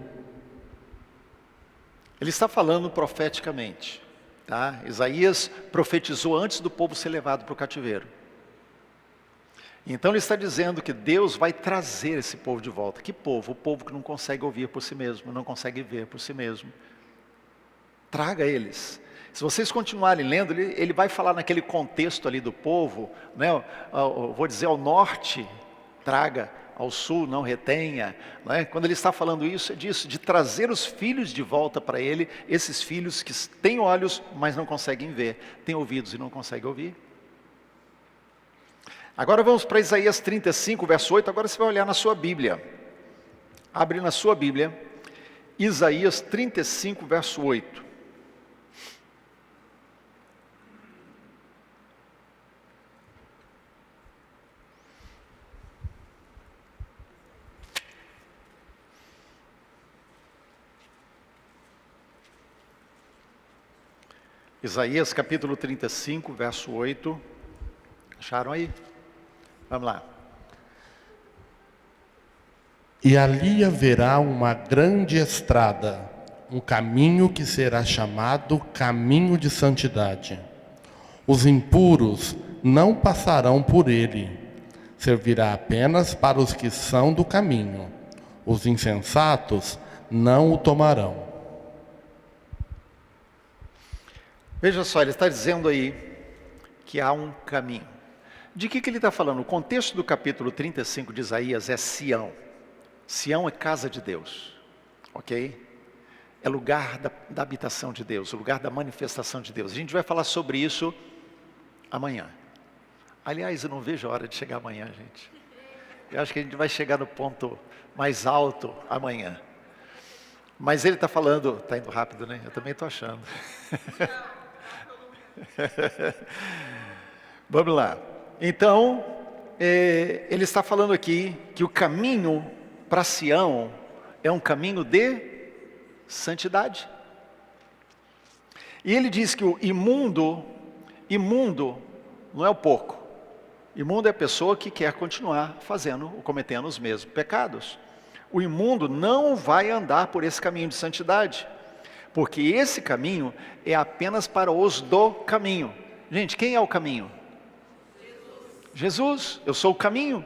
Ele está falando profeticamente, tá? Isaías profetizou antes do povo ser levado para o cativeiro. Então ele está dizendo que Deus vai trazer esse povo de volta. Que povo? O povo que não consegue ouvir por si mesmo, não consegue ver por si mesmo. Traga eles. Se vocês continuarem lendo, ele vai falar naquele contexto ali do povo, né? Vou dizer, ao norte, traga, ao sul, não retenha. Né? Quando ele está falando isso, é disso, de trazer os filhos de volta para ele, esses filhos que têm olhos, mas não conseguem ver, têm ouvidos e não conseguem ouvir. Agora vamos para Isaías 35, verso 8, agora você vai olhar na sua Bíblia. Abre na sua Bíblia, Isaías 35, verso 8. Isaías capítulo 35, verso 8. Acharam aí? Vamos lá. E ali haverá uma grande estrada, um caminho que será chamado caminho de santidade. Os impuros não passarão por ele, servirá apenas para os que são do caminho. Os insensatos não o tomarão. Veja só, ele está dizendo aí que há um caminho. De que ele está falando? O contexto do capítulo 35 de Isaías é Sião. Sião é casa de Deus, ok? É lugar da habitação de Deus, o lugar da manifestação de Deus. A gente vai falar sobre isso amanhã. Aliás, eu não vejo a hora de chegar amanhã, gente. Eu acho que a gente vai chegar no ponto mais alto amanhã. Mas ele está falando, está indo rápido, né? Eu também estou achando. Vamos lá. Então, ele está falando aqui que o caminho para Sião é um caminho de santidade. E ele diz que o imundo não é o porco. Imundo é a pessoa que quer continuar cometendo os mesmos pecados. O imundo não vai andar por esse caminho de santidade, porque esse caminho é apenas para os do caminho. Gente, quem é o caminho? Jesus, eu sou o caminho.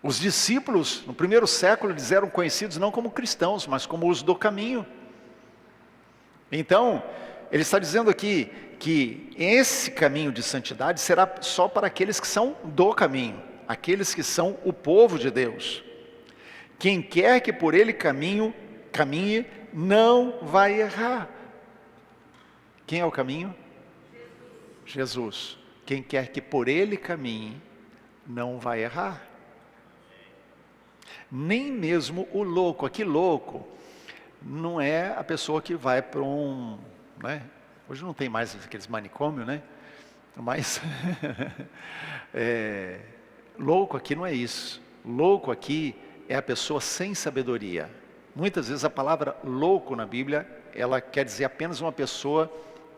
Os discípulos, no primeiro século, eles eram conhecidos não como cristãos, mas como os do caminho. Então, ele está dizendo aqui que esse caminho de santidade será só para aqueles que são do caminho, aqueles que são o povo de Deus. Quem quer que por ele caminhe, não vai errar. Quem é o caminho? Jesus. Quem quer que por ele caminhe, não vai errar. Nem mesmo o louco. Aqui louco não é a pessoa que vai para né? Hoje não tem mais aqueles manicômios, né? Mas louco aqui não é isso. Louco aqui é a pessoa sem sabedoria. Muitas vezes a palavra louco na Bíblia, ela quer dizer apenas uma pessoa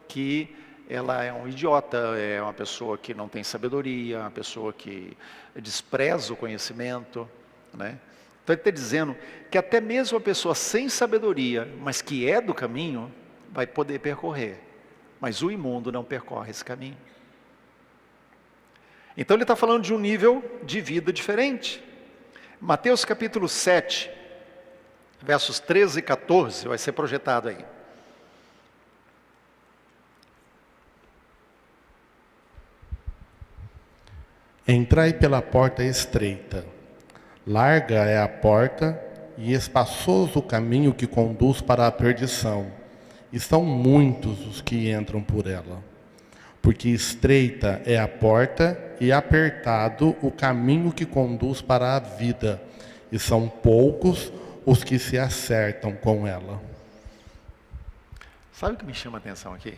que ela é um idiota, é uma pessoa que não tem sabedoria, uma pessoa que despreza o conhecimento, né? Então ele está dizendo que até mesmo a pessoa sem sabedoria, mas que é do caminho, vai poder percorrer. Mas o imundo não percorre esse caminho. Então ele está falando de um nível de vida diferente. Mateus capítulo 7, versos 13 e 14, vai ser projetado aí. Entrai pela porta estreita. Larga é a porta e espaçoso o caminho que conduz para a perdição. E são muitos os que entram por ela. Porque estreita é a porta e apertado o caminho que conduz para a vida. E são poucos os que se acertam com ela. Sabe o que me chama a atenção aqui?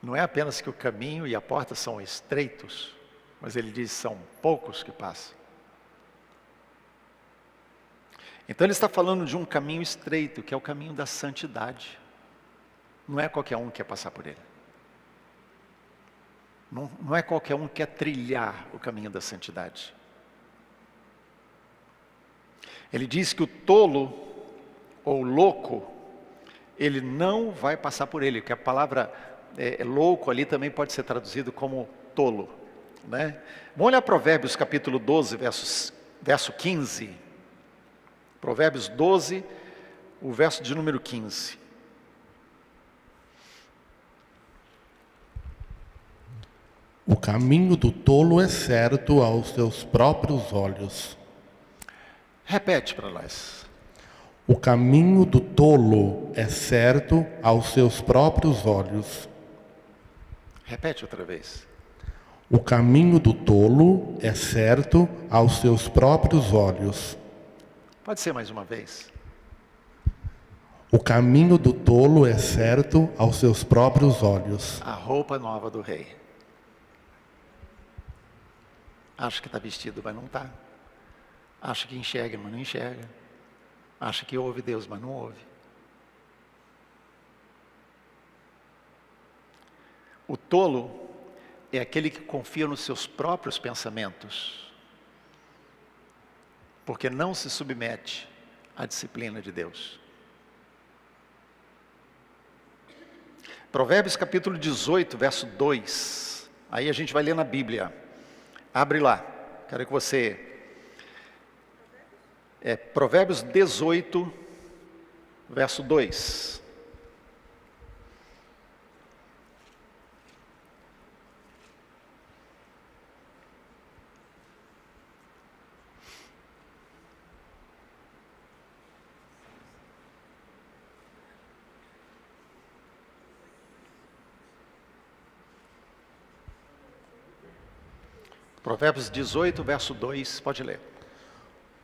Não é apenas que o caminho e a porta são estreitos, mas ele diz que são poucos que passam. Então ele está falando de um caminho estreito, que é o caminho da santidade. Não é qualquer um que quer passar por ele. Não é qualquer um que quer trilhar o caminho da santidade. Ele diz que o tolo ou louco, ele não vai passar por ele, porque a palavra louco ali também pode ser traduzido como tolo, né? Vamos olhar Provérbios capítulo 12, verso 15. Provérbios 12, o verso de número 15. O caminho do tolo é certo aos seus próprios olhos. Repete para nós. O caminho do tolo é certo aos seus próprios olhos. Repete outra vez. O caminho do tolo é certo aos seus próprios olhos. Pode ser mais uma vez. O caminho do tolo é certo aos seus próprios olhos. A roupa nova do rei. Acha que está vestido, mas não está. Acha que enxerga, mas não enxerga. Acha que ouve Deus, mas não ouve. O tolo é aquele que confia nos seus próprios pensamentos, porque não se submete à disciplina de Deus. Provérbios capítulo 18, verso 2. Aí a gente vai ler na Bíblia. Abre lá. Quero que você... Provérbios 18, verso 2. Provérbios 18, verso 2, pode ler.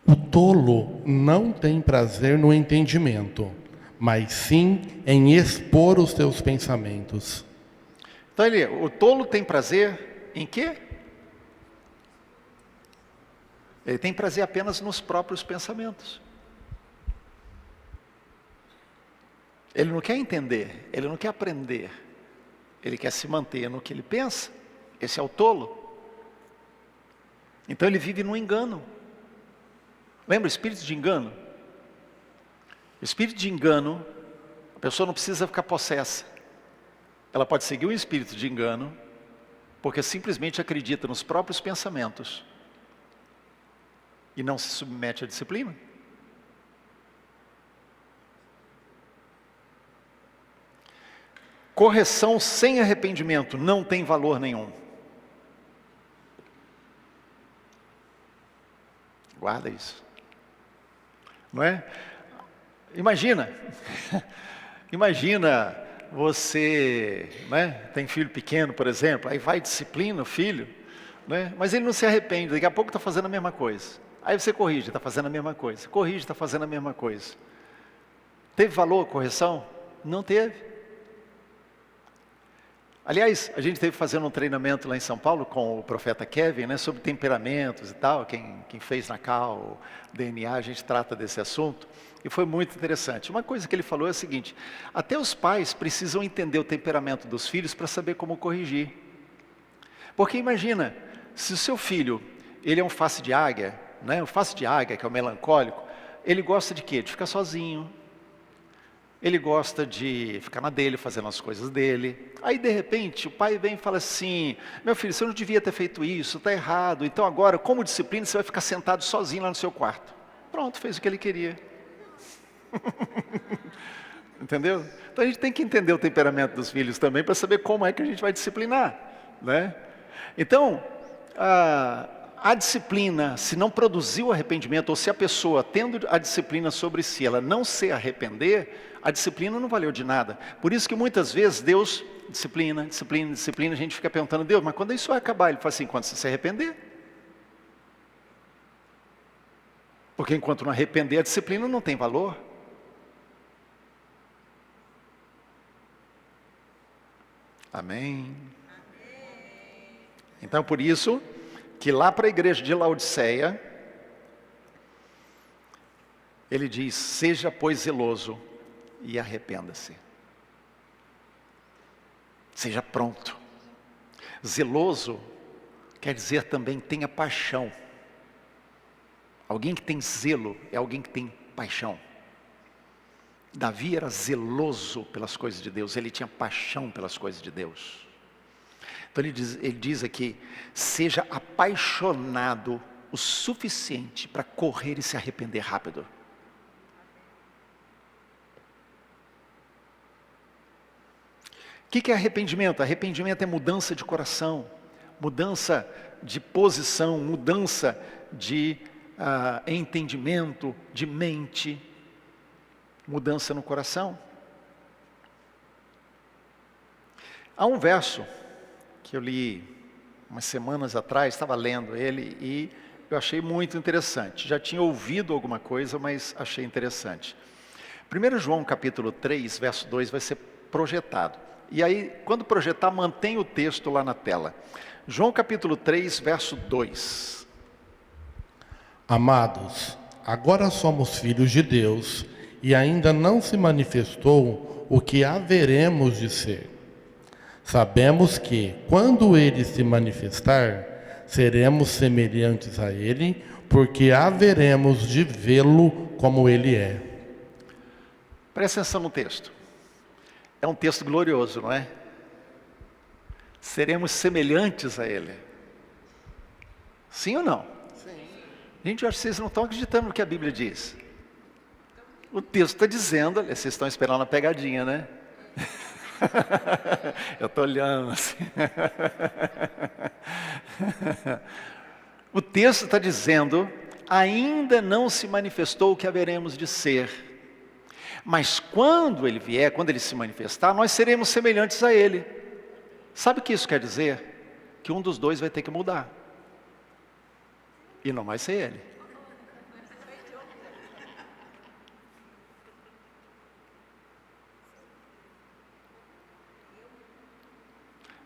O tolo não tem prazer no entendimento, mas sim em expor os seus pensamentos. Então o tolo tem prazer em quê? Ele tem prazer apenas nos próprios pensamentos. Ele não quer entender, ele não quer aprender. Ele quer se manter no que ele pensa. Esse é o tolo. Então ele vive no engano. Lembra o espírito de engano? O espírito de engano, a pessoa não precisa ficar possessa. Ela pode seguir um espírito de engano, porque simplesmente acredita nos próprios pensamentos e não se submete à disciplina. Correção sem arrependimento não tem valor nenhum. Guarda isso. Não é? Imagina você, né, tem filho pequeno, por exemplo, aí vai disciplina o filho, né, mas ele não se arrepende, daqui a pouco está fazendo a mesma coisa. Aí você corrige, está fazendo a mesma coisa. Corrige, está fazendo a mesma coisa. Teve valor a correção? Não teve. Aliás, a gente esteve fazendo um treinamento lá em São Paulo com o profeta Kevin, né, sobre temperamentos e tal. Quem fez na CAL, DNA, a gente trata desse assunto. E foi muito interessante. Uma coisa que ele falou é a seguinte: até os pais precisam entender o temperamento dos filhos para saber como corrigir. Porque imagina, se o seu filho, ele é um face de águia, né, o face de águia, que é o melancólico, ele gosta de quê? De ficar sozinho. Ele gosta de ficar na dele, fazendo as coisas dele. Aí de repente o pai vem e fala assim: meu filho, você não devia ter feito isso, está errado. Então agora, como disciplina, você vai ficar sentado sozinho lá no seu quarto. Pronto, fez o que ele queria. Entendeu? Então a gente tem que entender o temperamento dos filhos também, para saber como é que a gente vai disciplinar, né? Então, a disciplina, se não produzir o arrependimento, ou se a pessoa, tendo a disciplina sobre si, ela não se arrepender, a disciplina não valeu de nada. Por isso que muitas vezes Deus, disciplina, a gente fica perguntando: Deus, mas quando isso vai acabar? Ele fala assim: quando você se arrepender. Porque enquanto não arrepender, a disciplina não tem valor. Amém? Então por isso que lá para a igreja de Laodiceia, ele diz: seja pois zeloso e arrependa-se. Seja pronto. Zeloso quer dizer também tenha paixão. Alguém que tem zelo é alguém que tem paixão. Davi era zeloso pelas coisas de Deus, ele tinha paixão pelas coisas de Deus. Então ele diz aqui: seja apaixonado o suficiente para correr e se arrepender rápido. O que é arrependimento? Arrependimento é mudança de coração, mudança de posição, mudança de entendimento, de mente, mudança no coração. Há um verso que eu li umas semanas atrás, estava lendo ele e eu achei muito interessante. Já tinha ouvido alguma coisa, mas achei interessante. 1 João capítulo 3, verso 2 vai ser projetado. E aí, quando projetar, mantém o texto lá na tela. João capítulo 3, verso 2. Amados, agora somos filhos de Deus e ainda não se manifestou o que haveremos de ser. Sabemos que, quando Ele se manifestar, seremos semelhantes a Ele, porque haveremos de vê-lo como Ele é. Presta atenção no texto. É um texto glorioso, não é? Seremos semelhantes a Ele. Sim ou não? Sim. Gente, eu acho que vocês não estão acreditando no que a Bíblia diz. O texto está dizendo, vocês estão esperando a pegadinha, né? Eu estou olhando assim. O texto está dizendo, ainda não se manifestou o que haveremos de ser. Mas quando Ele vier, quando Ele se manifestar, nós seremos semelhantes a Ele. Sabe o que isso quer dizer? Que um dos dois vai ter que mudar. E não vai ser Ele.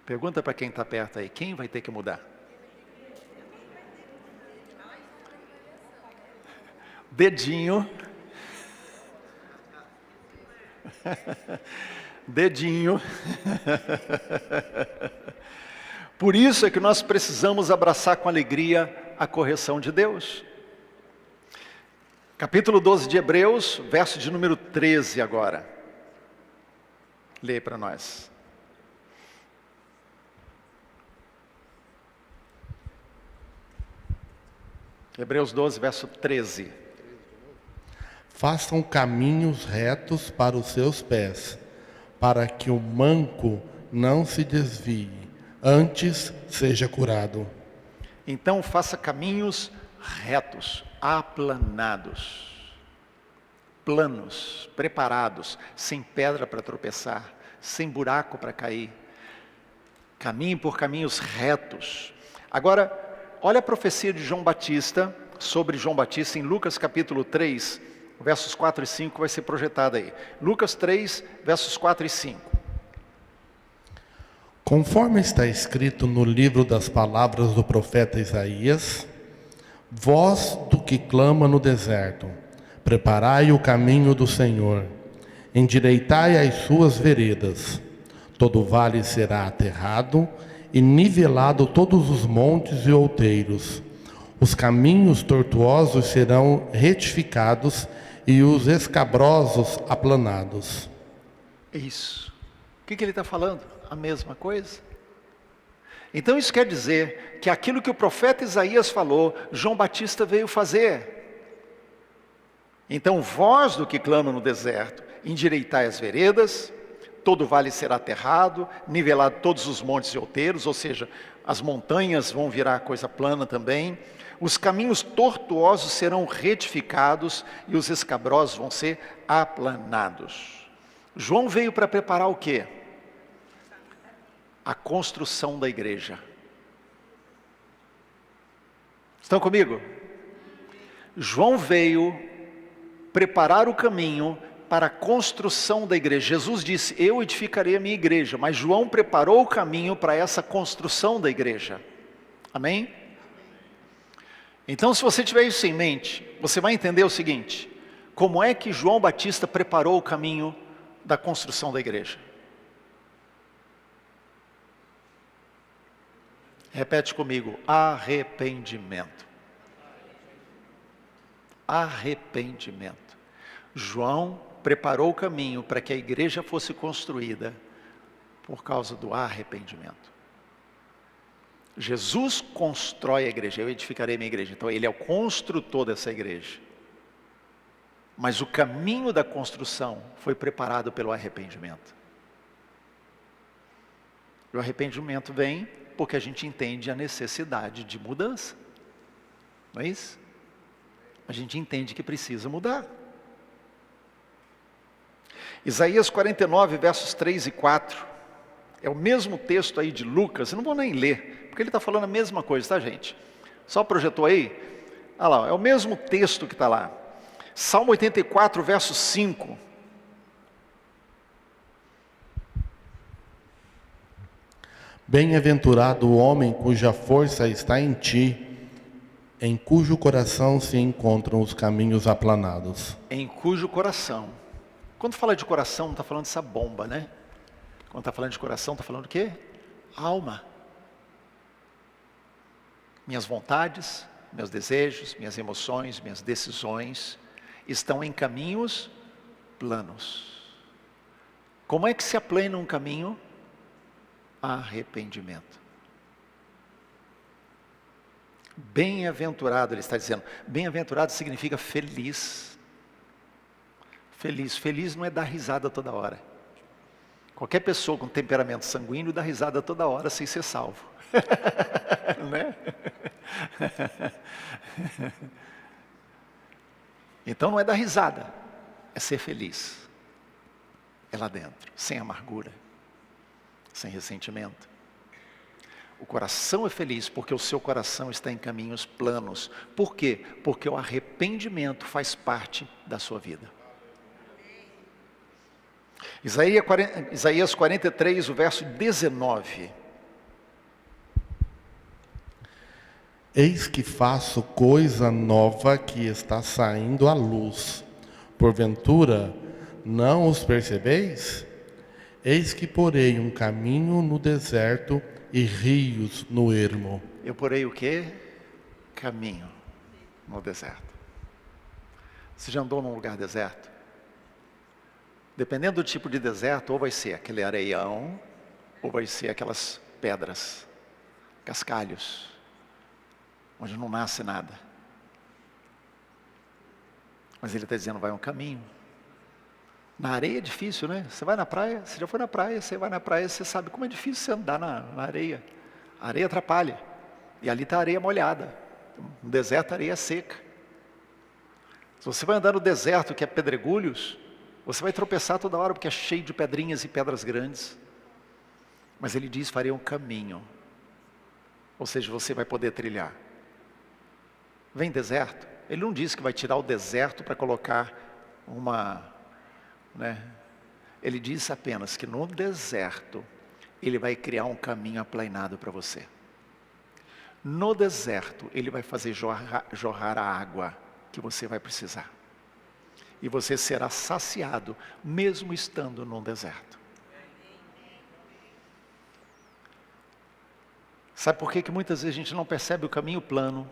Pergunta para quem está perto aí, quem vai ter que mudar? Dedinho. Dedinho. Por isso é que nós precisamos abraçar com alegria a correção de Deus. Capítulo 12 de Hebreus, verso de número 13 agora. Leia para nós. Hebreus 12, verso 13. Façam caminhos retos para os seus pés, para que o manco não se desvie, antes seja curado. Então faça caminhos retos, aplanados, planos, preparados, sem pedra para tropeçar, sem buraco para cair. Caminhe por caminhos retos. Agora, olha a profecia de João Batista, sobre João Batista, em Lucas capítulo 3, versos 4 e 5, vai ser projetada aí. Lucas 3, versos 4 e 5. Conforme está escrito no livro das palavras do profeta Isaías, voz do que clama no deserto, preparai o caminho do Senhor, endireitai as suas veredas. Todo vale será aterrado e nivelado todos os montes e outeiros. Os caminhos tortuosos serão retificados e os escabrosos aplanados. Isso. O que ele está falando? A mesma coisa. Então isso quer dizer que aquilo que o profeta Isaías falou, João Batista veio fazer. Então, voz do que clama no deserto, endireitai as veredas, todo vale será aterrado, nivelado todos os montes e outeiros, ou seja, as montanhas vão virar coisa plana também, os caminhos tortuosos serão retificados e os escabrosos vão ser aplanados. João veio para preparar o quê? A construção da igreja. Estão comigo? João veio preparar o caminho para a construção da igreja. Jesus disse, eu edificarei a minha igreja, mas João preparou o caminho para essa construção da igreja. Amém? Então, se você tiver isso em mente, você vai entender o seguinte, como é que João Batista preparou o caminho da construção da igreja? Repete comigo, arrependimento. Arrependimento. João preparou o caminho para que a igreja fosse construída por causa do arrependimento. Jesus constrói a igreja, eu edificarei a minha igreja. Então ele é o construtor dessa igreja. Mas o caminho da construção foi preparado pelo arrependimento. O arrependimento vem Porque a gente entende a necessidade de mudança. Não é isso? A gente entende que precisa mudar. Isaías 49, versos 3 e 4. É o mesmo texto aí de Lucas. Eu não vou nem ler, porque ele está falando a mesma coisa, tá, gente? Só projetou aí? Olha lá, é o mesmo texto que está lá. Salmo 84, verso 5. Bem-aventurado o homem cuja força está em ti, em cujo coração se encontram os caminhos aplanados. Em cujo coração. Quando fala de coração, não está falando dessa bomba, né? Quando está falando de coração, está falando do quê? Alma. Minhas vontades, meus desejos, minhas emoções, minhas decisões estão em caminhos planos. Como é que se aplana um caminho? Arrependimento. Bem-aventurado, ele está dizendo. Bem-aventurado significa feliz. Feliz. Feliz não é dar risada toda hora. Qualquer pessoa com temperamento sanguíneo dá risada toda hora sem ser salvo. Né? Então não é dar risada, é ser feliz. É lá dentro, sem amargura, sem ressentimento. O coração é feliz porque o seu coração está em caminhos planos. Por quê? Porque o arrependimento faz parte da sua vida. Isaías 43, o verso 19. Eis que faço coisa nova que está saindo à luz. Porventura, não os percebeis? Eis que porei um caminho no deserto e rios no ermo. Eu porei o quê? Caminho no deserto. Você já andou num lugar deserto? Dependendo do tipo de deserto, ou vai ser aquele areião, ou vai ser aquelas pedras, cascalhos, onde não nasce nada. Mas ele está dizendo, vai um caminho. Na areia é difícil, né? Você vai na praia, você já foi na praia, você vai na praia, você sabe como é difícil você andar na areia. A areia atrapalha. E ali está a areia molhada. No deserto a areia é seca. Se você vai andar no deserto, que é pedregulhos, você vai tropeçar toda hora, porque é cheio de pedrinhas e pedras grandes. Mas ele diz, farei um caminho. Ou seja, você vai poder trilhar. Vem deserto. Ele não diz que vai tirar o deserto para colocar Ele diz apenas que no deserto, ele vai criar um caminho aplainado para você. No deserto, ele vai fazer jorrar a água que você vai precisar. E você será saciado, mesmo estando num deserto. Sabe por que muitas vezes a gente não percebe o caminho plano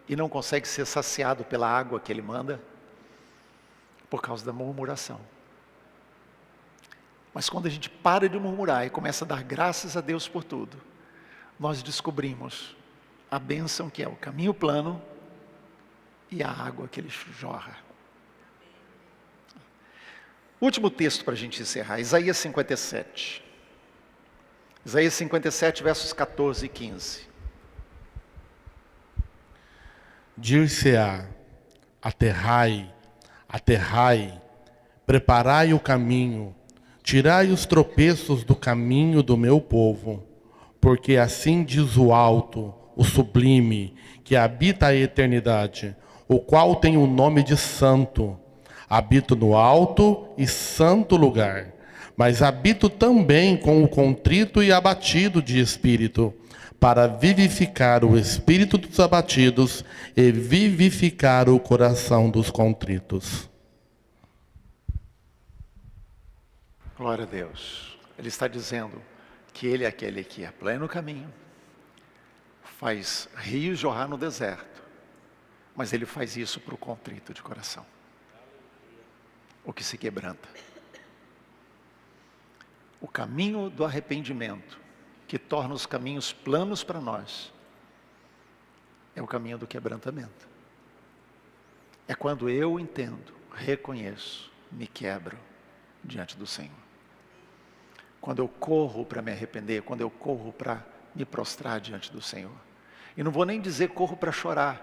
e não consegue ser saciado pela água que ele manda? Por causa da murmuração. Mas quando a gente para de murmurar e começa a dar graças a Deus por tudo, nós descobrimos a bênção que é o caminho plano e a água que ele jorra. Último texto para a gente encerrar, Isaías 57. Isaías 57, versos 14 e 15. Dir-se-á, aterrai, aterrai, preparai o caminho, tirai os tropeços do caminho do meu povo, porque assim diz o alto, o sublime, que habita a eternidade, o qual tem o nome de santo. Habito no alto e santo lugar, mas habito também com o contrito e abatido de espírito, para vivificar o espírito dos abatidos e vivificar o coração dos contritos. Glória a Deus. Ele está dizendo que ele é aquele que aplana o caminho, faz rios jorrar no deserto, mas ele faz isso para o contrito de coração. O que se quebranta. O caminho do arrependimento, que torna os caminhos planos para nós, é o caminho do quebrantamento. É quando eu entendo, reconheço, me quebro diante do Senhor. Quando eu corro para me arrepender, quando eu corro para me prostrar diante do Senhor. E não vou nem dizer corro para chorar,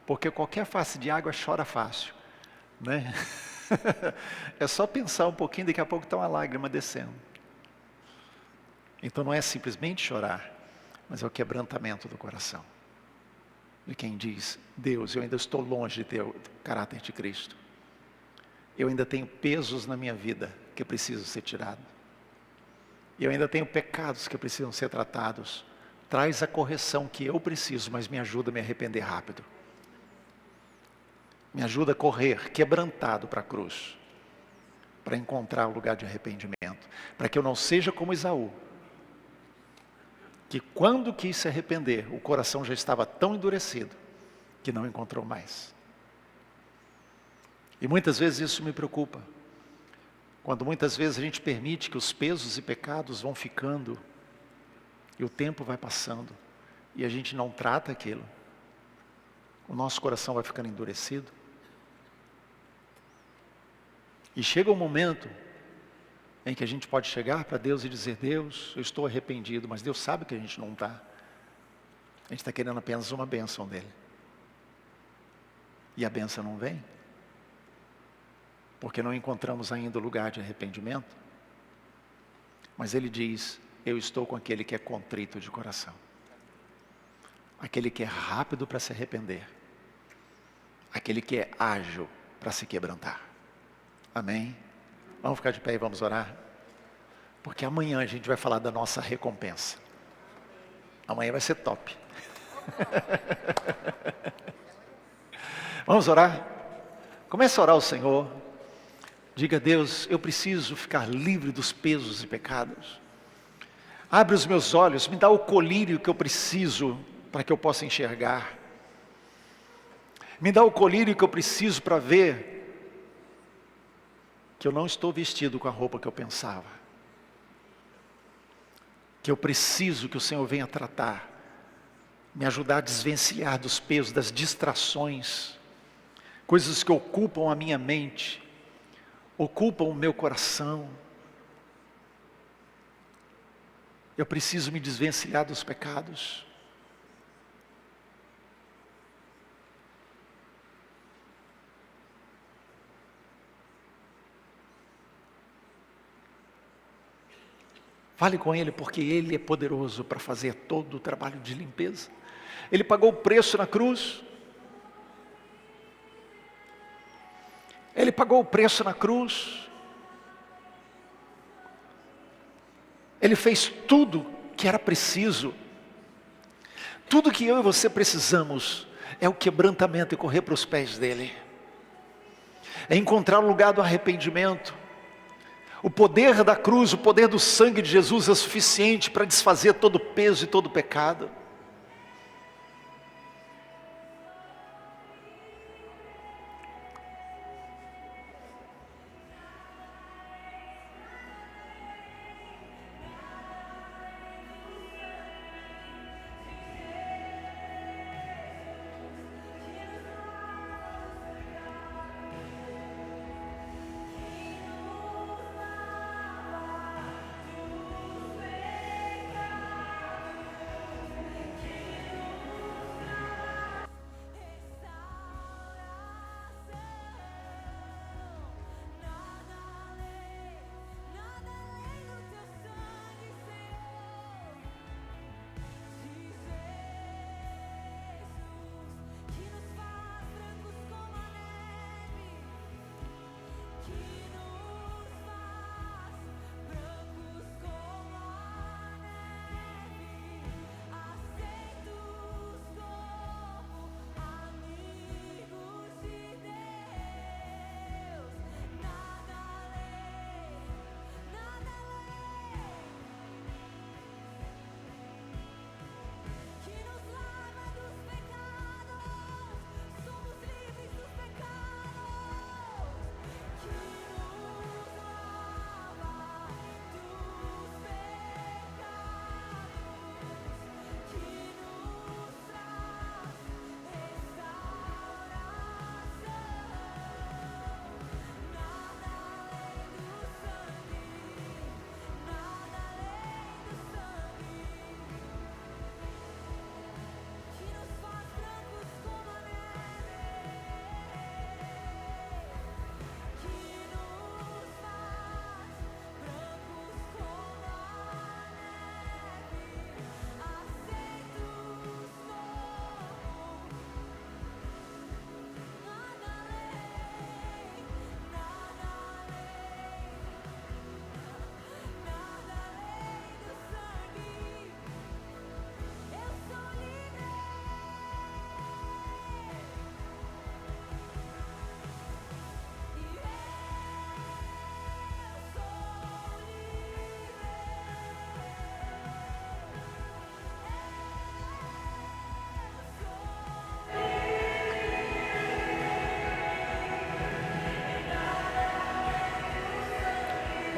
porque qualquer face de água chora fácil, né? É só pensar um pouquinho, daqui a pouco está uma lágrima descendo. Então não é simplesmente chorar, mas é o quebrantamento do coração. De quem diz, Deus, eu ainda estou longe de ter o caráter de Cristo. Eu ainda tenho pesos na minha vida que precisam ser tirados. Eu ainda tenho pecados que precisam ser tratados. Traz a correção que eu preciso, mas me ajuda a me arrepender rápido. Me ajuda a correr quebrantado para a cruz, para encontrar o lugar de arrependimento, para que eu não seja como Esaú, que quando quis se arrepender, o coração já estava tão endurecido, que não encontrou mais. E muitas vezes isso me preocupa, quando muitas vezes a gente permite que os pesos e pecados vão ficando, e o tempo vai passando, e a gente não trata aquilo, o nosso coração vai ficando endurecido. E chega um momento em que a gente pode chegar para Deus e dizer, Deus, eu estou arrependido, mas Deus sabe que a gente não está. A gente está querendo apenas uma bênção dele. E a bênção não vem, porque não encontramos ainda o lugar de arrependimento. Mas ele diz, eu estou com aquele que é contrito de coração. Aquele que é rápido para se arrepender. Aquele que é ágil para se quebrantar. Amém? Vamos ficar de pé e vamos orar? Porque amanhã a gente vai falar da nossa recompensa. Amanhã vai ser top. Vamos orar? Comece a orar ao Senhor. Diga a Deus, eu preciso ficar livre dos pesos e pecados. Abre os meus olhos, me dá o colírio que eu preciso para que eu possa enxergar. Me dá o colírio que eu preciso para ver que eu não estou vestido com a roupa que eu pensava. Que eu preciso que o Senhor venha tratar, me ajudar a desvencilhar dos pesos, das distrações, coisas que ocupam a minha mente, ocupam o meu coração. Eu preciso me desvencilhar dos pecados. Fale com Ele, porque Ele é poderoso para fazer todo o trabalho de limpeza. Ele pagou o preço na cruz. Ele pagou o preço na cruz. Ele fez tudo que era preciso. Tudo que eu e você precisamos é o quebrantamento e correr para os pés dEle. É encontrar o lugar do arrependimento. O poder da cruz, o poder do sangue de Jesus é suficiente para desfazer todo o peso e todo o pecado.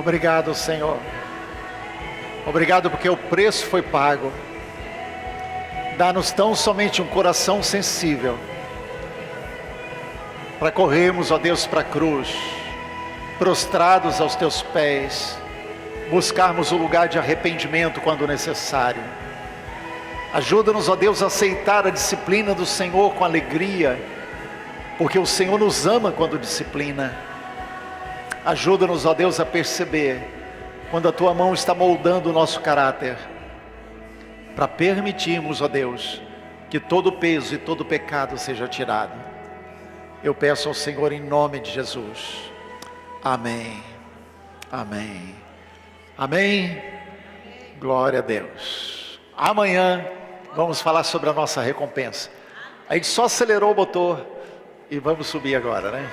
Obrigado, Senhor. Obrigado porque o preço foi pago. Dá-nos tão somente um coração sensível para corrermos, ó Deus, para a cruz, prostrados aos teus pés, buscarmos o lugar de arrependimento quando necessário. Ajuda-nos, ó Deus, a aceitar a disciplina do Senhor com alegria, porque o Senhor nos ama quando disciplina. Ajuda-nos, ó Deus, a perceber quando a tua mão está moldando o nosso caráter, para permitirmos, ó Deus, que todo peso e todo pecado seja tirado. Eu peço ao Senhor em nome de Jesus. Amém. Amém. Amém. Glória a Deus. Amanhã vamos falar sobre a nossa recompensa. A gente só acelerou o motor e vamos subir agora, né?